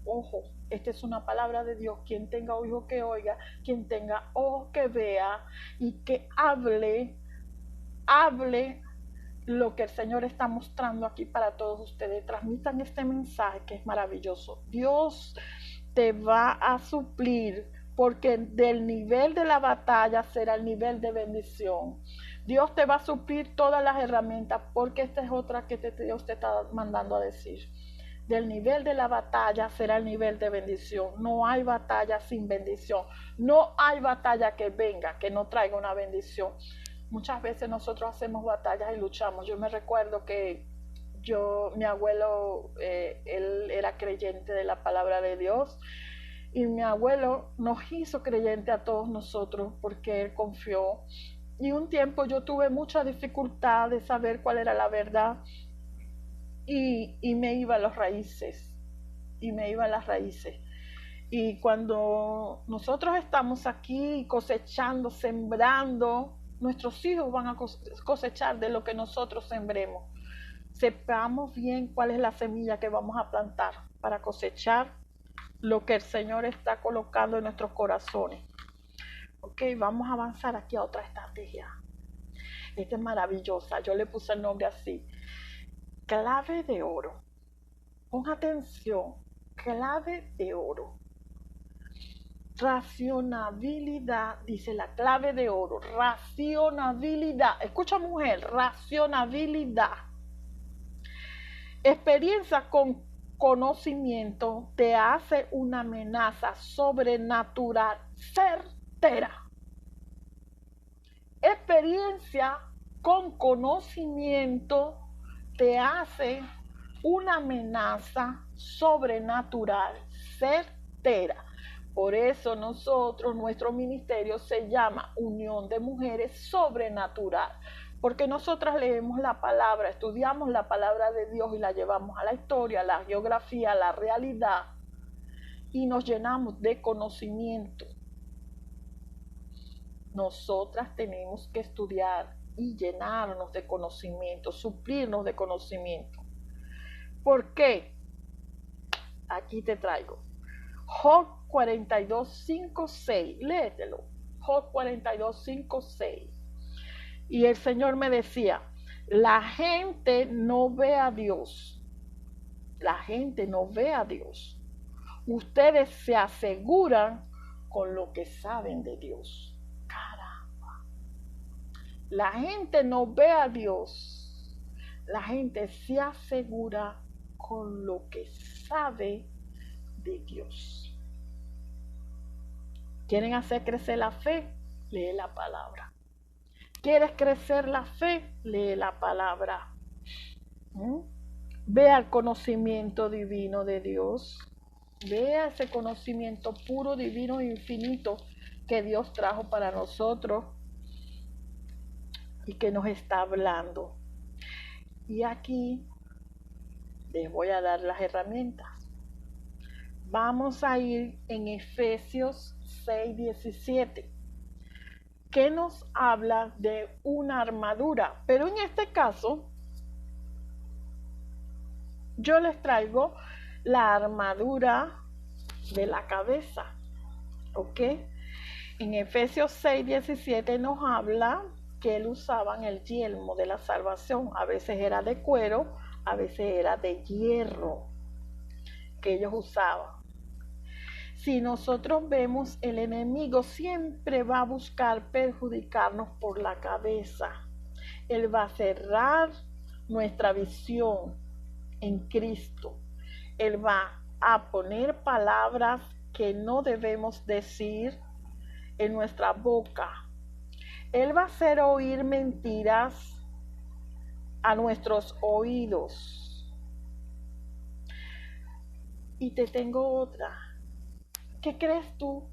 Speaker 1: Ojo, esta es una palabra de Dios. Quien tenga oído que oiga, quien tenga ojo que vea y que hable lo que el Señor está mostrando aquí para todos ustedes. Transmitan este mensaje que es maravilloso. Dios te va a suplir, porque del nivel de la batalla será el nivel de bendición. Dios te va a suplir todas las herramientas, porque esta es otra que Dios te está mandando a decir. Del nivel de la batalla será el nivel de bendición. No hay batalla sin bendición. No hay batalla que venga, que no traiga una bendición. Muchas veces nosotros hacemos batallas y luchamos. Yo me recuerdo que mi abuelo, él era creyente de la palabra de Dios. Y mi abuelo nos hizo creyente a todos nosotros porque él confió. Y un tiempo yo tuve mucha dificultad de saber cuál era la verdad. Y me iba a las raíces, y cuando nosotros estamos aquí cosechando, sembrando, nuestros hijos van a cosechar de lo que nosotros sembremos. Sepamos bien cuál es la semilla que vamos a plantar para cosechar lo que el Señor está colocando en nuestros corazones. Ok, vamos a avanzar aquí a otra estrategia. Esta es maravillosa, yo le puse el nombre así: clave de oro. Pon atención, clave de oro. Racionabilidad, dice la clave de oro. Racionabilidad. Escucha, mujer, racionabilidad. Experiencia con conocimiento te hace una amenaza sobrenatural certera. Experiencia con conocimiento te hace una amenaza sobrenatural certera. Por eso nuestro ministerio se llama Unión de Mujeres Sobrenatural, porque nosotras leemos la palabra, estudiamos la palabra de Dios y la llevamos a la historia, a la geografía, a la realidad, y nos llenamos de conocimiento. Nosotras tenemos que estudiar y llenarnos de conocimiento, suplirnos de conocimiento. ¿Por qué? Aquí te traigo Job 42:5-6, léetelo. Job 42:5-6. Y el Señor me decía: la gente no ve a Dios. La gente no ve a Dios. Ustedes se aseguran con lo que saben de Dios. Caramba. La gente no ve a Dios. La gente se asegura con lo que sabe de Dios. ¿Quieren hacer crecer la fe? Lee la palabra. ¿Quieres crecer la fe? Lee la palabra. Vea el conocimiento divino de Dios. Vea ese conocimiento puro, divino e infinito que Dios trajo para nosotros y que nos está hablando. Y aquí les voy a dar las herramientas. Vamos a ir en Efesios 6:17, que nos habla de una armadura. Pero en este caso, yo les traigo la armadura de la cabeza. ¿Ok? En Efesios 6:17 nos habla que él usaban el yelmo de la salvación. A veces era de cuero, a veces era de hierro que ellos usaban. Si nosotros vemos, el enemigo siempre va a buscar perjudicarnos por la cabeza. Él va a cerrar nuestra visión en Cristo. Él va a poner palabras que no debemos decir en nuestra boca. Él va a hacer oír mentiras a nuestros oídos. Y te tengo otra. ¿Qué crees tú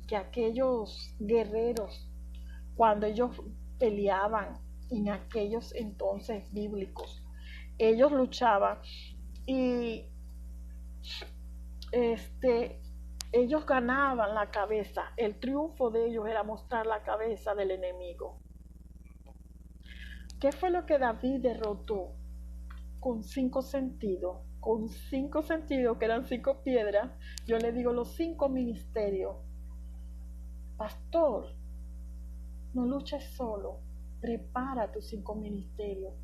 Speaker 1: que aquellos guerreros, cuando ellos peleaban en aquellos entonces bíblicos, ellos luchaban y ellos ganaban la cabeza? El triunfo de ellos era mostrar la cabeza del enemigo. ¿Qué fue lo que David derrotó? Con 5 sentidos. Con 5 sentidos, que eran 5 piedras. Yo le digo los 5 ministerios. Pastor, no luches solo. Prepara tus 5 ministerios.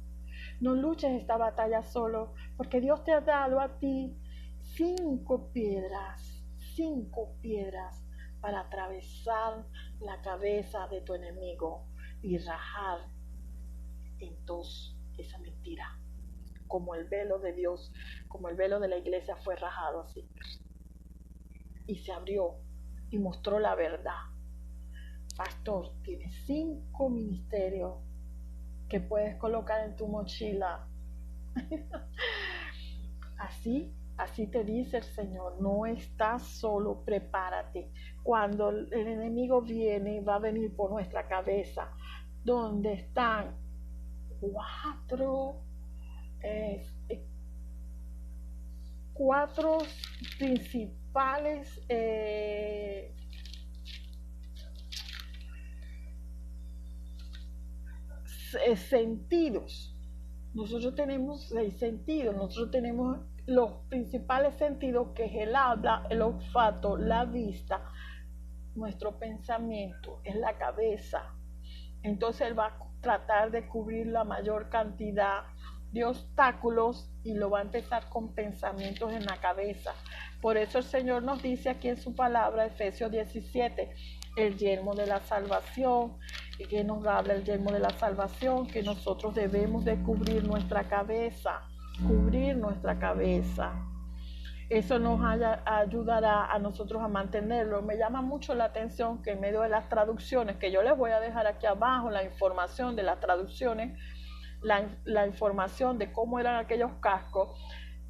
Speaker 1: No luches esta batalla solo, porque Dios te ha dado a ti 5 piedras. 5 piedras para atravesar la cabeza de tu enemigo y rajar en dos esa mentira. Como el velo de Dios, como el velo de la iglesia fue rajado así. Y se abrió y mostró la verdad. Pastor, tienes 5 ministerios que puedes colocar en tu mochila. Así te dice el Señor, no estás solo, prepárate. Cuando el enemigo viene, va a venir por nuestra cabeza, donde están 4 principales sentidos. Nosotros tenemos 6 sentidos. Nosotros tenemos los principales sentidos, que es el habla, el olfato, la vista. Nuestro pensamiento es la cabeza. Entonces él va a tratar de cubrir la mayor cantidad de obstáculos y lo va a empezar con pensamientos en la cabeza. Por eso el Señor nos dice aquí en su palabra, Efesios 17, el yelmo de la salvación. Y que nos habla el yelmo de la salvación, que nosotros debemos de cubrir nuestra cabeza. Cubrir nuestra cabeza. Eso nos ayudará a nosotros a mantenerlo. Me llama mucho la atención que en medio de las traducciones, que yo les voy a dejar aquí abajo la información de las traducciones, la información de cómo eran aquellos cascos,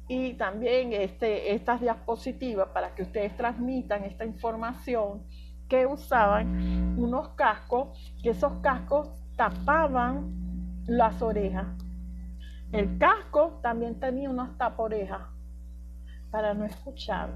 Speaker 1: y también estas diapositivas para que ustedes transmitan esta información, que usaban unos cascos, que esos cascos tapaban las orejas. El casco también tenía unas taporejas para no escuchar.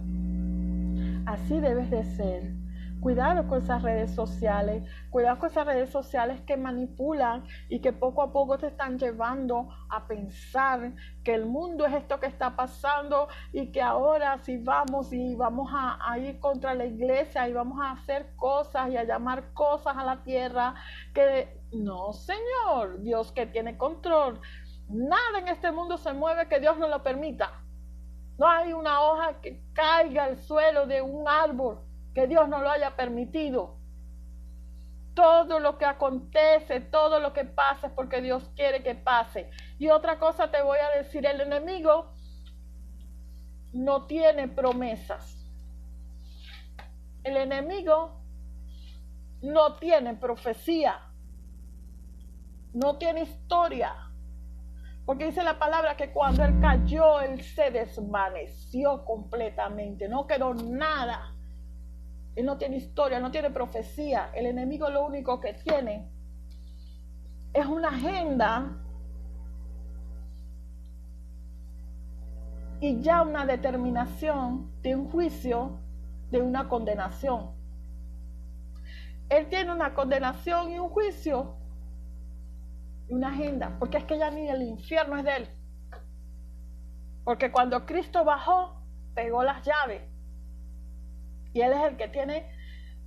Speaker 1: Así debes de ser. Cuidado con esas redes sociales, cuidado con esas redes sociales que manipulan y que poco a poco te están llevando a pensar que el mundo es esto que está pasando y que ahora si vamos a ir contra la iglesia y vamos a hacer cosas y a llamar cosas a la tierra, que no, Señor, Dios que tiene control. Nada en este mundo se mueve que Dios no lo permita. No hay una hoja que caiga al suelo de un árbol que Dios no lo haya permitido. Todo lo que acontece, todo lo que pasa es porque Dios quiere que pase. Y otra cosa te voy a decir, el enemigo no tiene promesas. El enemigo no tiene profecía. No tiene historia. Porque dice la palabra que cuando él cayó, él se desvaneció completamente. No quedó nada. Él no tiene historia, no tiene profecía. El enemigo lo único que tiene es una agenda y ya una determinación de un juicio, de una condenación. Él tiene una condenación y un juicio y una agenda, porque es que ya ni el infierno es de él. Porque cuando Cristo bajó, pegó las llaves. Y él es el que tiene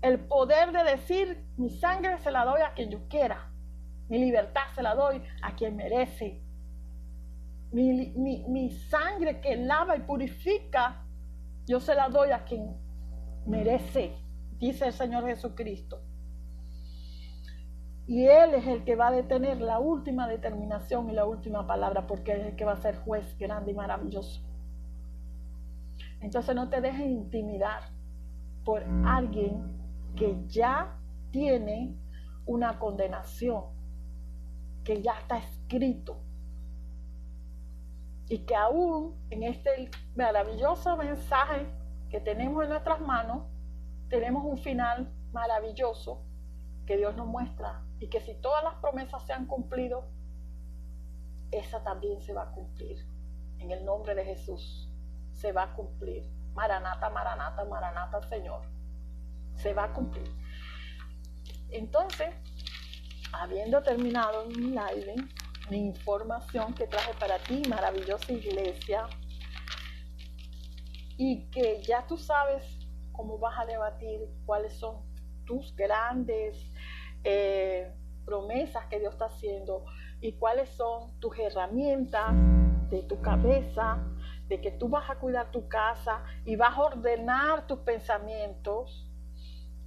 Speaker 1: el poder de decir, mi sangre se la doy a quien yo quiera. Mi libertad se la doy a quien merece. Mi sangre que lava y purifica, yo se la doy a quien merece, dice el Señor Jesucristo. Y Él es el que va a detener la última determinación y la última palabra, porque Él es el que va a ser juez grande y maravilloso. Entonces no te dejes intimidar por alguien que ya tiene una condenación, que ya está escrito. Y que aún en este maravilloso mensaje que tenemos en nuestras manos, tenemos un final maravilloso que Dios nos muestra. Y que si todas las promesas se han cumplido, esa también se va a cumplir. En el nombre de Jesús, se va a cumplir. Maranata, Maranata, Maranata, Señor. Se va a cumplir. Entonces, habiendo terminado mi live, mi información que traje para ti, maravillosa iglesia, y que ya tú sabes cómo vas a debatir cuáles son tus grandes promesas que Dios está haciendo y cuáles son tus herramientas de tu cabeza, de que tú vas a cuidar tu casa y vas a ordenar tus pensamientos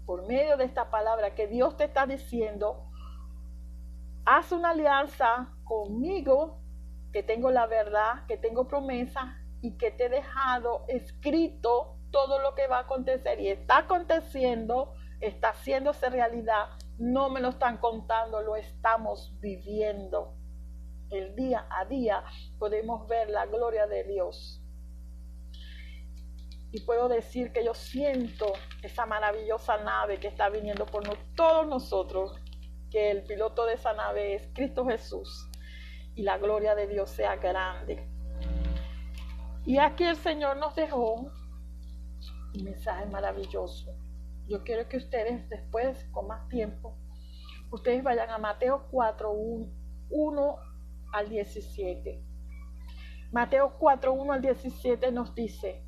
Speaker 1: por medio de esta palabra que Dios te está diciendo. Haz una alianza conmigo, que tengo la verdad, que tengo promesa y que te he dejado escrito todo lo que va a acontecer y está aconteciendo, está haciéndose realidad. No me lo están contando, lo estamos viviendo. El día a día podemos ver la gloria de Dios. Y puedo decir que yo siento esa maravillosa nave que está viniendo por todos nosotros, que el piloto de esa nave es Cristo Jesús y la gloria de Dios sea grande. Y aquí el Señor nos dejó un mensaje maravilloso. Yo quiero que ustedes después, con más tiempo, ustedes vayan a Mateo 4, 1 al 17. Mateo 4, 1 al 17 nos dice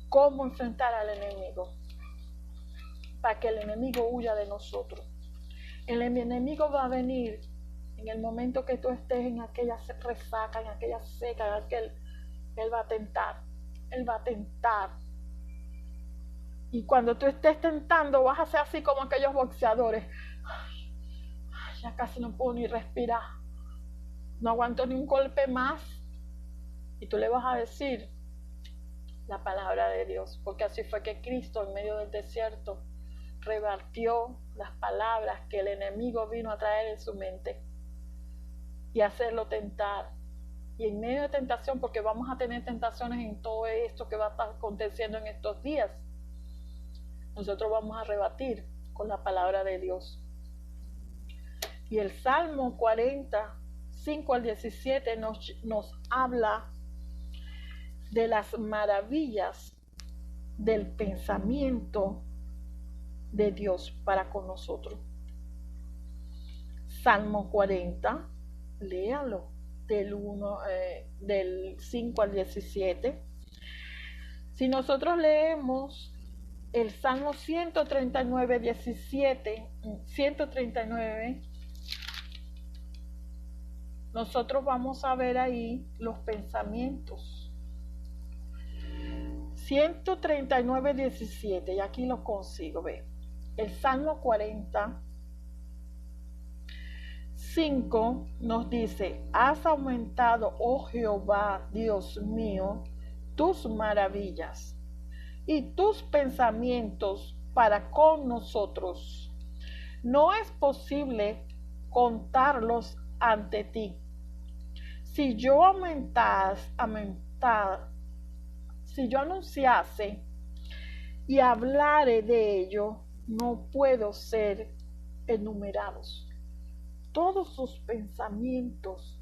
Speaker 1: cómo enfrentar al enemigo para que el enemigo huya de nosotros. El enemigo va a venir en el momento que tú estés en aquella resaca, en aquella seca, en aquel, él va a tentar. Él va a tentar. Y cuando tú estés tentando, vas a ser así como aquellos boxeadores. Ay, ya casi no puedo ni respirar. No aguanto ni un golpe más. Y tú le vas a decir la palabra de Dios. Porque así fue que Cristo en medio del desierto revertió las palabras que el enemigo vino a traer en su mente y hacerlo tentar. Y en medio de tentación, porque vamos a tener tentaciones en todo esto que va a estar aconteciendo en estos días, nosotros vamos a rebatir con la palabra de Dios. Y el Salmo 40, 5 al 17 nos habla de las maravillas del pensamiento de Dios para con nosotros. Salmo 40, léalo, del 5 al 17. Si nosotros leemos el Salmo 139, 17, 139, nosotros vamos a ver ahí los pensamientos. 139, 17, y aquí lo consigo, ve. El Salmo 40, 5 nos dice: has aumentado, oh Jehová, Dios mío, tus maravillas y tus pensamientos para con nosotros. No es posible contarlos ante ti. Si yo si yo anunciase y hablare de ello, no puedo ser enumerados. Todos sus pensamientos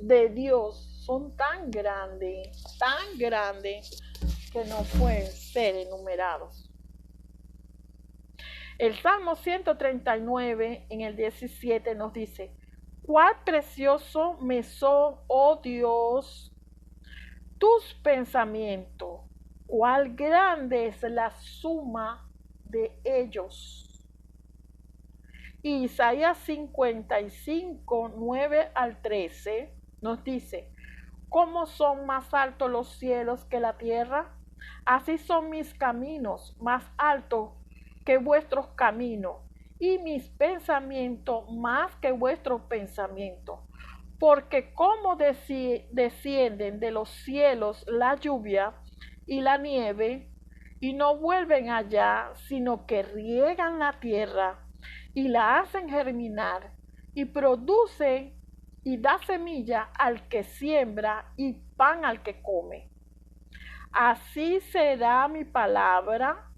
Speaker 1: de Dios son tan grandes, que no pueden ser enumerados. El Salmo 139 en el 17 nos dice: cuán precioso me son, oh Dios, tus pensamientos, cuán grande es la suma de ellos. Y Isaías 55, 9 al 13 nos dice: ¿cómo son más altos los cielos que la tierra? Así son mis caminos más altos que vuestros caminos, y mis pensamientos más que vuestros pensamientos. Porque como descienden de los cielos la lluvia y la nieve, y no vuelven allá, sino que riegan la tierra y la hacen germinar, y produce y da semilla al que siembra y pan al que come. Así será mi palabra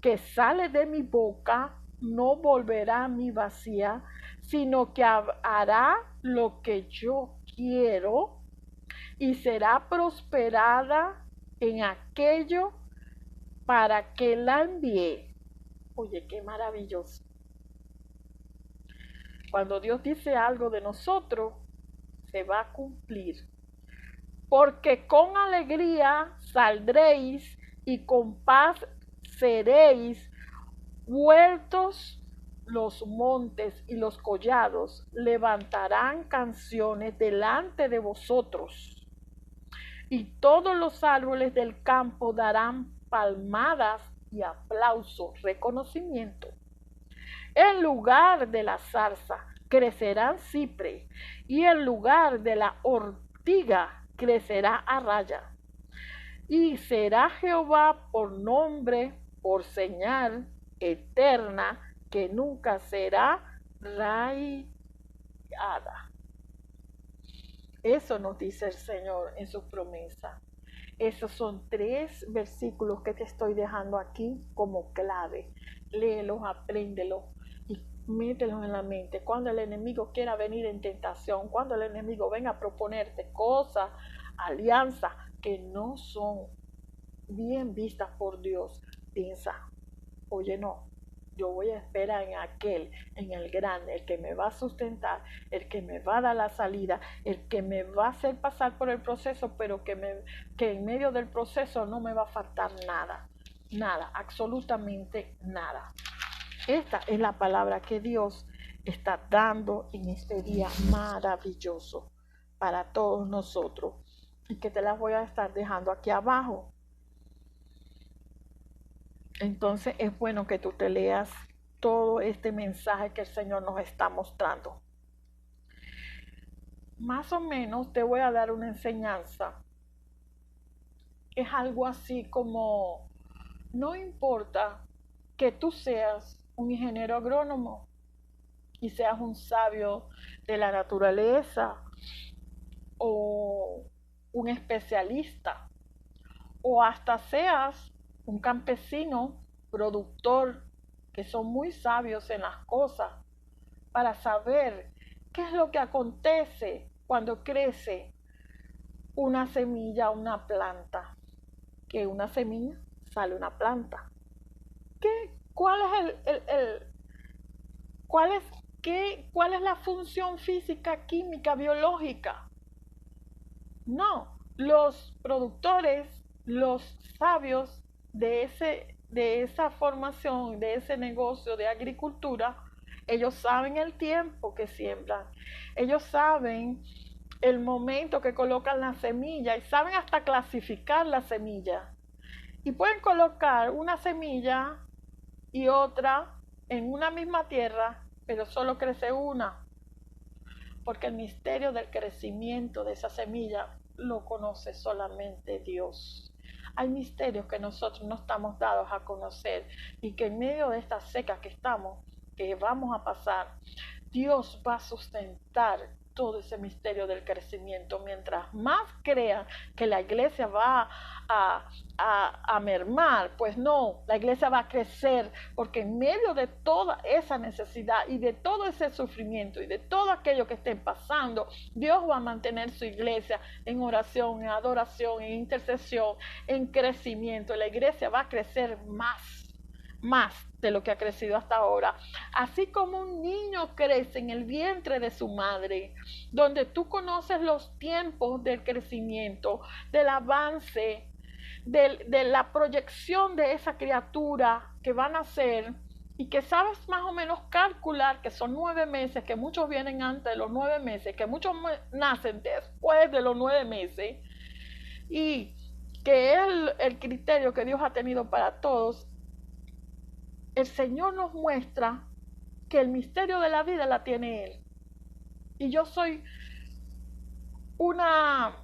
Speaker 1: que sale de mi boca, no volverá a mí vacía, sino que hará lo que yo quiero y será prosperada en aquello para que la envíe. Oye, qué maravilloso. Cuando Dios dice algo de nosotros, se va a cumplir. Porque con alegría saldréis y con paz seréis vueltos. Los montes y los collados levantarán canciones delante de vosotros, y todos los árboles del campo darán palmadas y aplausos, reconocimiento. En lugar de la zarza crecerán cipres, y en lugar de la ortiga crecerá arraya. Y será Jehová por nombre, por señal eterna, que nunca será rayada. Eso nos dice el Señor en su promesa. Esos son 3 versículos que te estoy dejando aquí como clave. Léelos, apréndelos y mételos en la mente. Cuando el enemigo quiera venir en tentación, cuando el enemigo venga a proponerte cosas, alianzas que no son bien vistas por Dios, piensa: oye, no, yo voy a esperar en aquel, en el grande, el que me va a sustentar, el que me va a dar la salida, el que me va a hacer pasar por el proceso, pero que en medio del proceso no me va a faltar nada, absolutamente nada. Esta es la palabra que Dios está dando en este día maravilloso para todos nosotros, y que te las voy a estar dejando aquí abajo. Entonces es bueno que tú te leas todo este mensaje que el Señor nos está mostrando. Más o menos te voy a dar una enseñanza. Es algo así como: no importa que tú seas un ingeniero agrónomo y seas un sabio de la naturaleza, o un especialista, o hasta seas un campesino productor, que son muy sabios en las cosas, para saber qué es lo que acontece cuando crece una semilla, una planta. Que una semilla sale una planta. ¿Cuál es la función física, química, biológica? No, los productores, los sabios de esa formación, de ese negocio de agricultura, ellos saben el tiempo que siembran, ellos saben el momento que colocan la semilla, y saben hasta clasificar la semilla. Y pueden colocar una semilla y otra en una misma tierra, pero solo crece una, porque el misterio del crecimiento de esa semilla lo conoce solamente Dios. Hay misterios que nosotros no estamos dados a conocer y que en medio de esta seca que estamos, que vamos a pasar, Dios va a sustentar todo ese misterio del crecimiento. Mientras más crean que la iglesia va a mermar, pues no, la iglesia va a crecer, porque en medio de toda esa necesidad y de todo ese sufrimiento y de todo aquello que estén pasando, Dios va a mantener su iglesia en oración, en adoración, en intercesión, en crecimiento. La iglesia va a crecer más de lo que ha crecido hasta ahora. Así como un niño crece en el vientre de su madre, donde tú conoces los tiempos del crecimiento, del avance, de la proyección de esa criatura que van a ser, y que sabes más o menos calcular que son 9 meses, que muchos vienen antes de los 9 meses, que muchos nacen después de los 9 meses, y que es el criterio que Dios ha tenido para todos. El Señor nos muestra que el misterio de la vida la tiene Él. Y yo soy una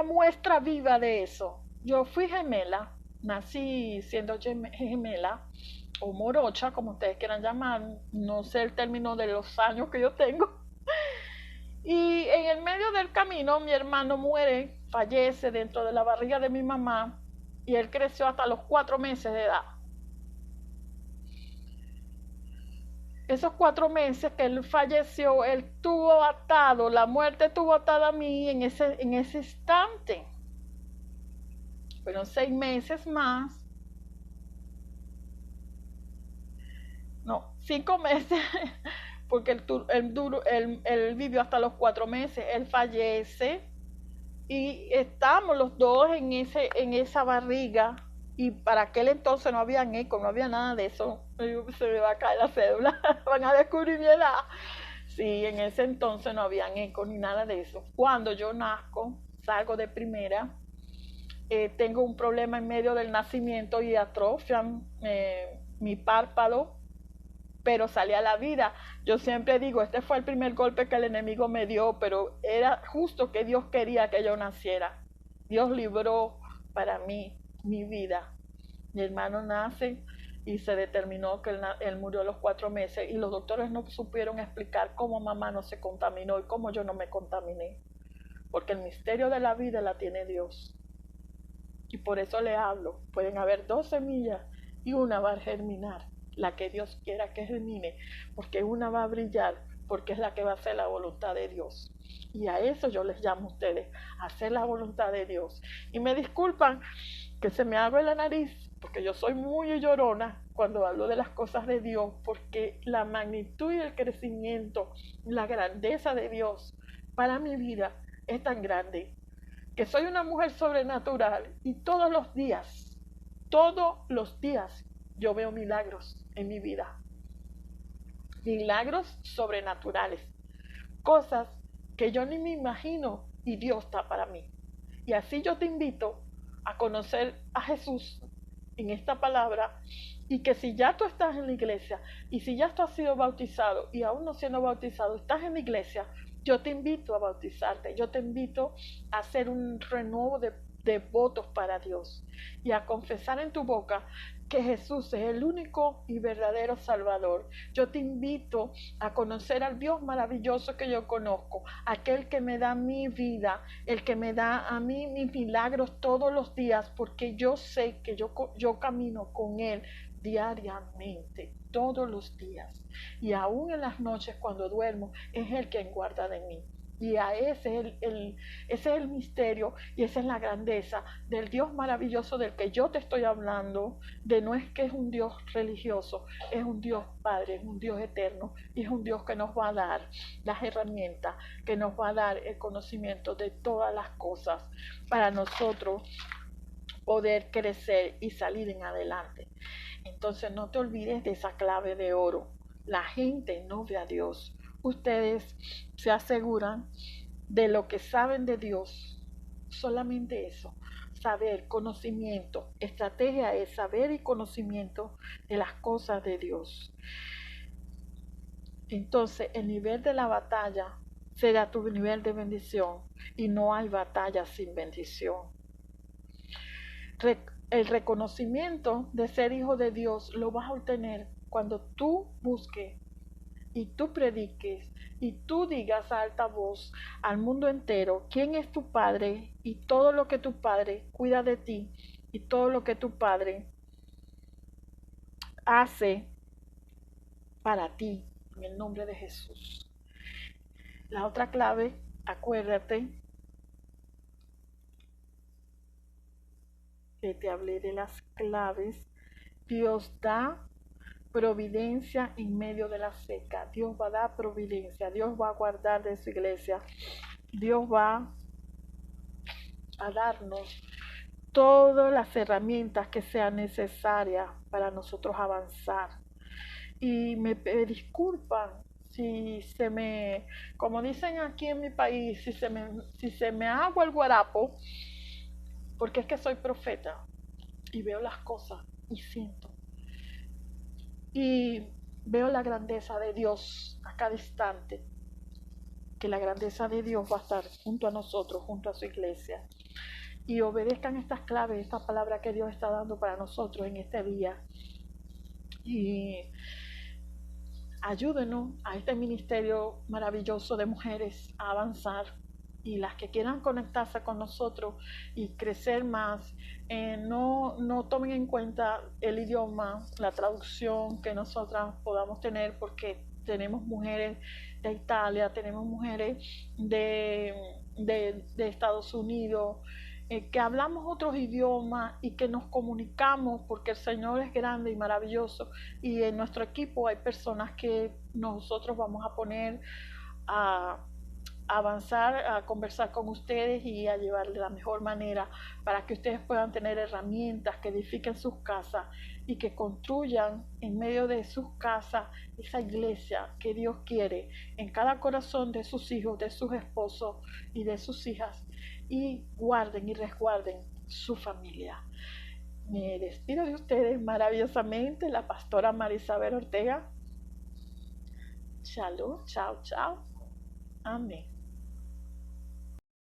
Speaker 1: muestra viva de eso. Yo fui gemela, nací siendo gemela, o morocha, como ustedes quieran llamar, no sé el término de los años que yo tengo. Y en el medio del camino mi hermano muere, fallece dentro de la barriga de mi mamá, y él creció hasta los 4 meses de edad. Esos 4 meses que él falleció, él tuvo atado, la muerte tuvo atada a mí en ese instante. Fueron 6 meses más. No, 5 meses, porque él vivió hasta los 4 meses. Él fallece y estamos los dos en esa barriga. Y para aquel entonces no había eco, no había nada de eso. Se me va a caer la cédula, van a descubrir mi edad. Sí, en ese entonces no había eco ni nada de eso. Cuando yo nazco, salgo de primera, tengo un problema en medio del nacimiento y atrofian mi párpado, pero salí a la vida. Yo siempre digo, este fue el primer golpe que el enemigo me dio, pero era justo que Dios quería que yo naciera. Dios libró para mí mi vida. Mi hermano nace y se determinó que él murió a los 4 meses y los doctores no supieron explicar cómo mamá no se contaminó y cómo yo no me contaminé, porque el misterio de la vida la tiene Dios. Y por eso le hablo, pueden haber 2 semillas y una va a germinar, la que Dios quiera que germine, porque una va a brillar, porque es la que va a hacer la voluntad de Dios. Y a eso yo les llamo a ustedes, a hacer la voluntad de Dios. Y me disculpan que se me abre la nariz, porque yo soy muy llorona cuando hablo de las cosas de Dios, porque la magnitud y el crecimiento, la grandeza de Dios para mi vida es tan grande, que soy una mujer sobrenatural y todos los días, yo veo milagros en mi vida. Milagros sobrenaturales, cosas que yo ni me imagino y Dios está para mí. Y así yo te invito a conocer a Jesús en esta palabra, y que si ya tú estás en la iglesia y si ya tú has sido bautizado y aún no siendo bautizado estás en la iglesia, yo te invito a bautizarte, yo te invito a hacer un renuevo de votos para Dios y a confesar en tu boca que Jesús es el único y verdadero Salvador. Yo te invito a conocer al Dios maravilloso que yo conozco, aquel que me da mi vida, el que me da a mí mis milagros todos los días, porque yo sé que yo camino con Él diariamente, todos los días, y aún en las noches cuando duermo, es Él quien guarda de mí. Y a ese es el misterio y esa es la grandeza del Dios maravilloso del que yo te estoy hablando. De no es que es un Dios religioso, es un Dios Padre, es un Dios eterno y es un Dios que nos va a dar las herramientas, que nos va a dar el conocimiento de todas las cosas para nosotros poder crecer y salir en adelante. Entonces no te olvides de esa clave de oro. La gente no ve a Dios. Ustedes se aseguran de lo que saben de Dios, solamente eso. saber, conocimiento. Estrategia es saber y conocimiento de las cosas de Dios. Entonces, el nivel de la batalla será tu nivel de bendición y no hay batalla sin bendición. El reconocimiento de ser hijo de Dios lo vas a obtener cuando tú busques y tú prediques y tú digas a alta voz al mundo entero quién es tu Padre y todo lo que tu Padre cuida de ti y todo lo que tu Padre hace para ti, en el nombre de Jesús. La otra clave, acuérdate que te hablé de las claves. Dios da providencia en medio de la seca. Dios va a dar providencia. Dios va a guardar de su iglesia. Dios va a darnos todas las herramientas que sean necesarias para nosotros avanzar. Y me disculpan si se me, como dicen aquí en mi país, si se me agua el guarapo, porque es que soy profeta y veo las cosas y siento. Y veo la grandeza de Dios a cada instante, que la grandeza de Dios va a estar junto a nosotros, junto a su iglesia. Y obedezcan estas claves, esta palabra que Dios está dando para nosotros en este día. Y ayúdenos a este ministerio maravilloso de mujeres a avanzar. Y las que quieran conectarse con nosotros y crecer más, no tomen en cuenta el idioma, la traducción que nosotras podamos tener, porque tenemos mujeres de Italia, tenemos mujeres de Estados Unidos, que hablamos otros idiomas y que nos comunicamos porque el Señor es grande y maravilloso, y en nuestro equipo hay personas que nosotros vamos a poner a avanzar, a conversar con ustedes y a llevar de la mejor manera para que ustedes puedan tener herramientas que edifiquen sus casas y que construyan en medio de sus casas esa iglesia que Dios quiere en cada corazón de sus hijos, de sus esposos y de sus hijas, y guarden y resguarden su familia. Me despido de ustedes maravillosamente, la pastora Marisabel Ortega. Shalom, chao, chao. Amén.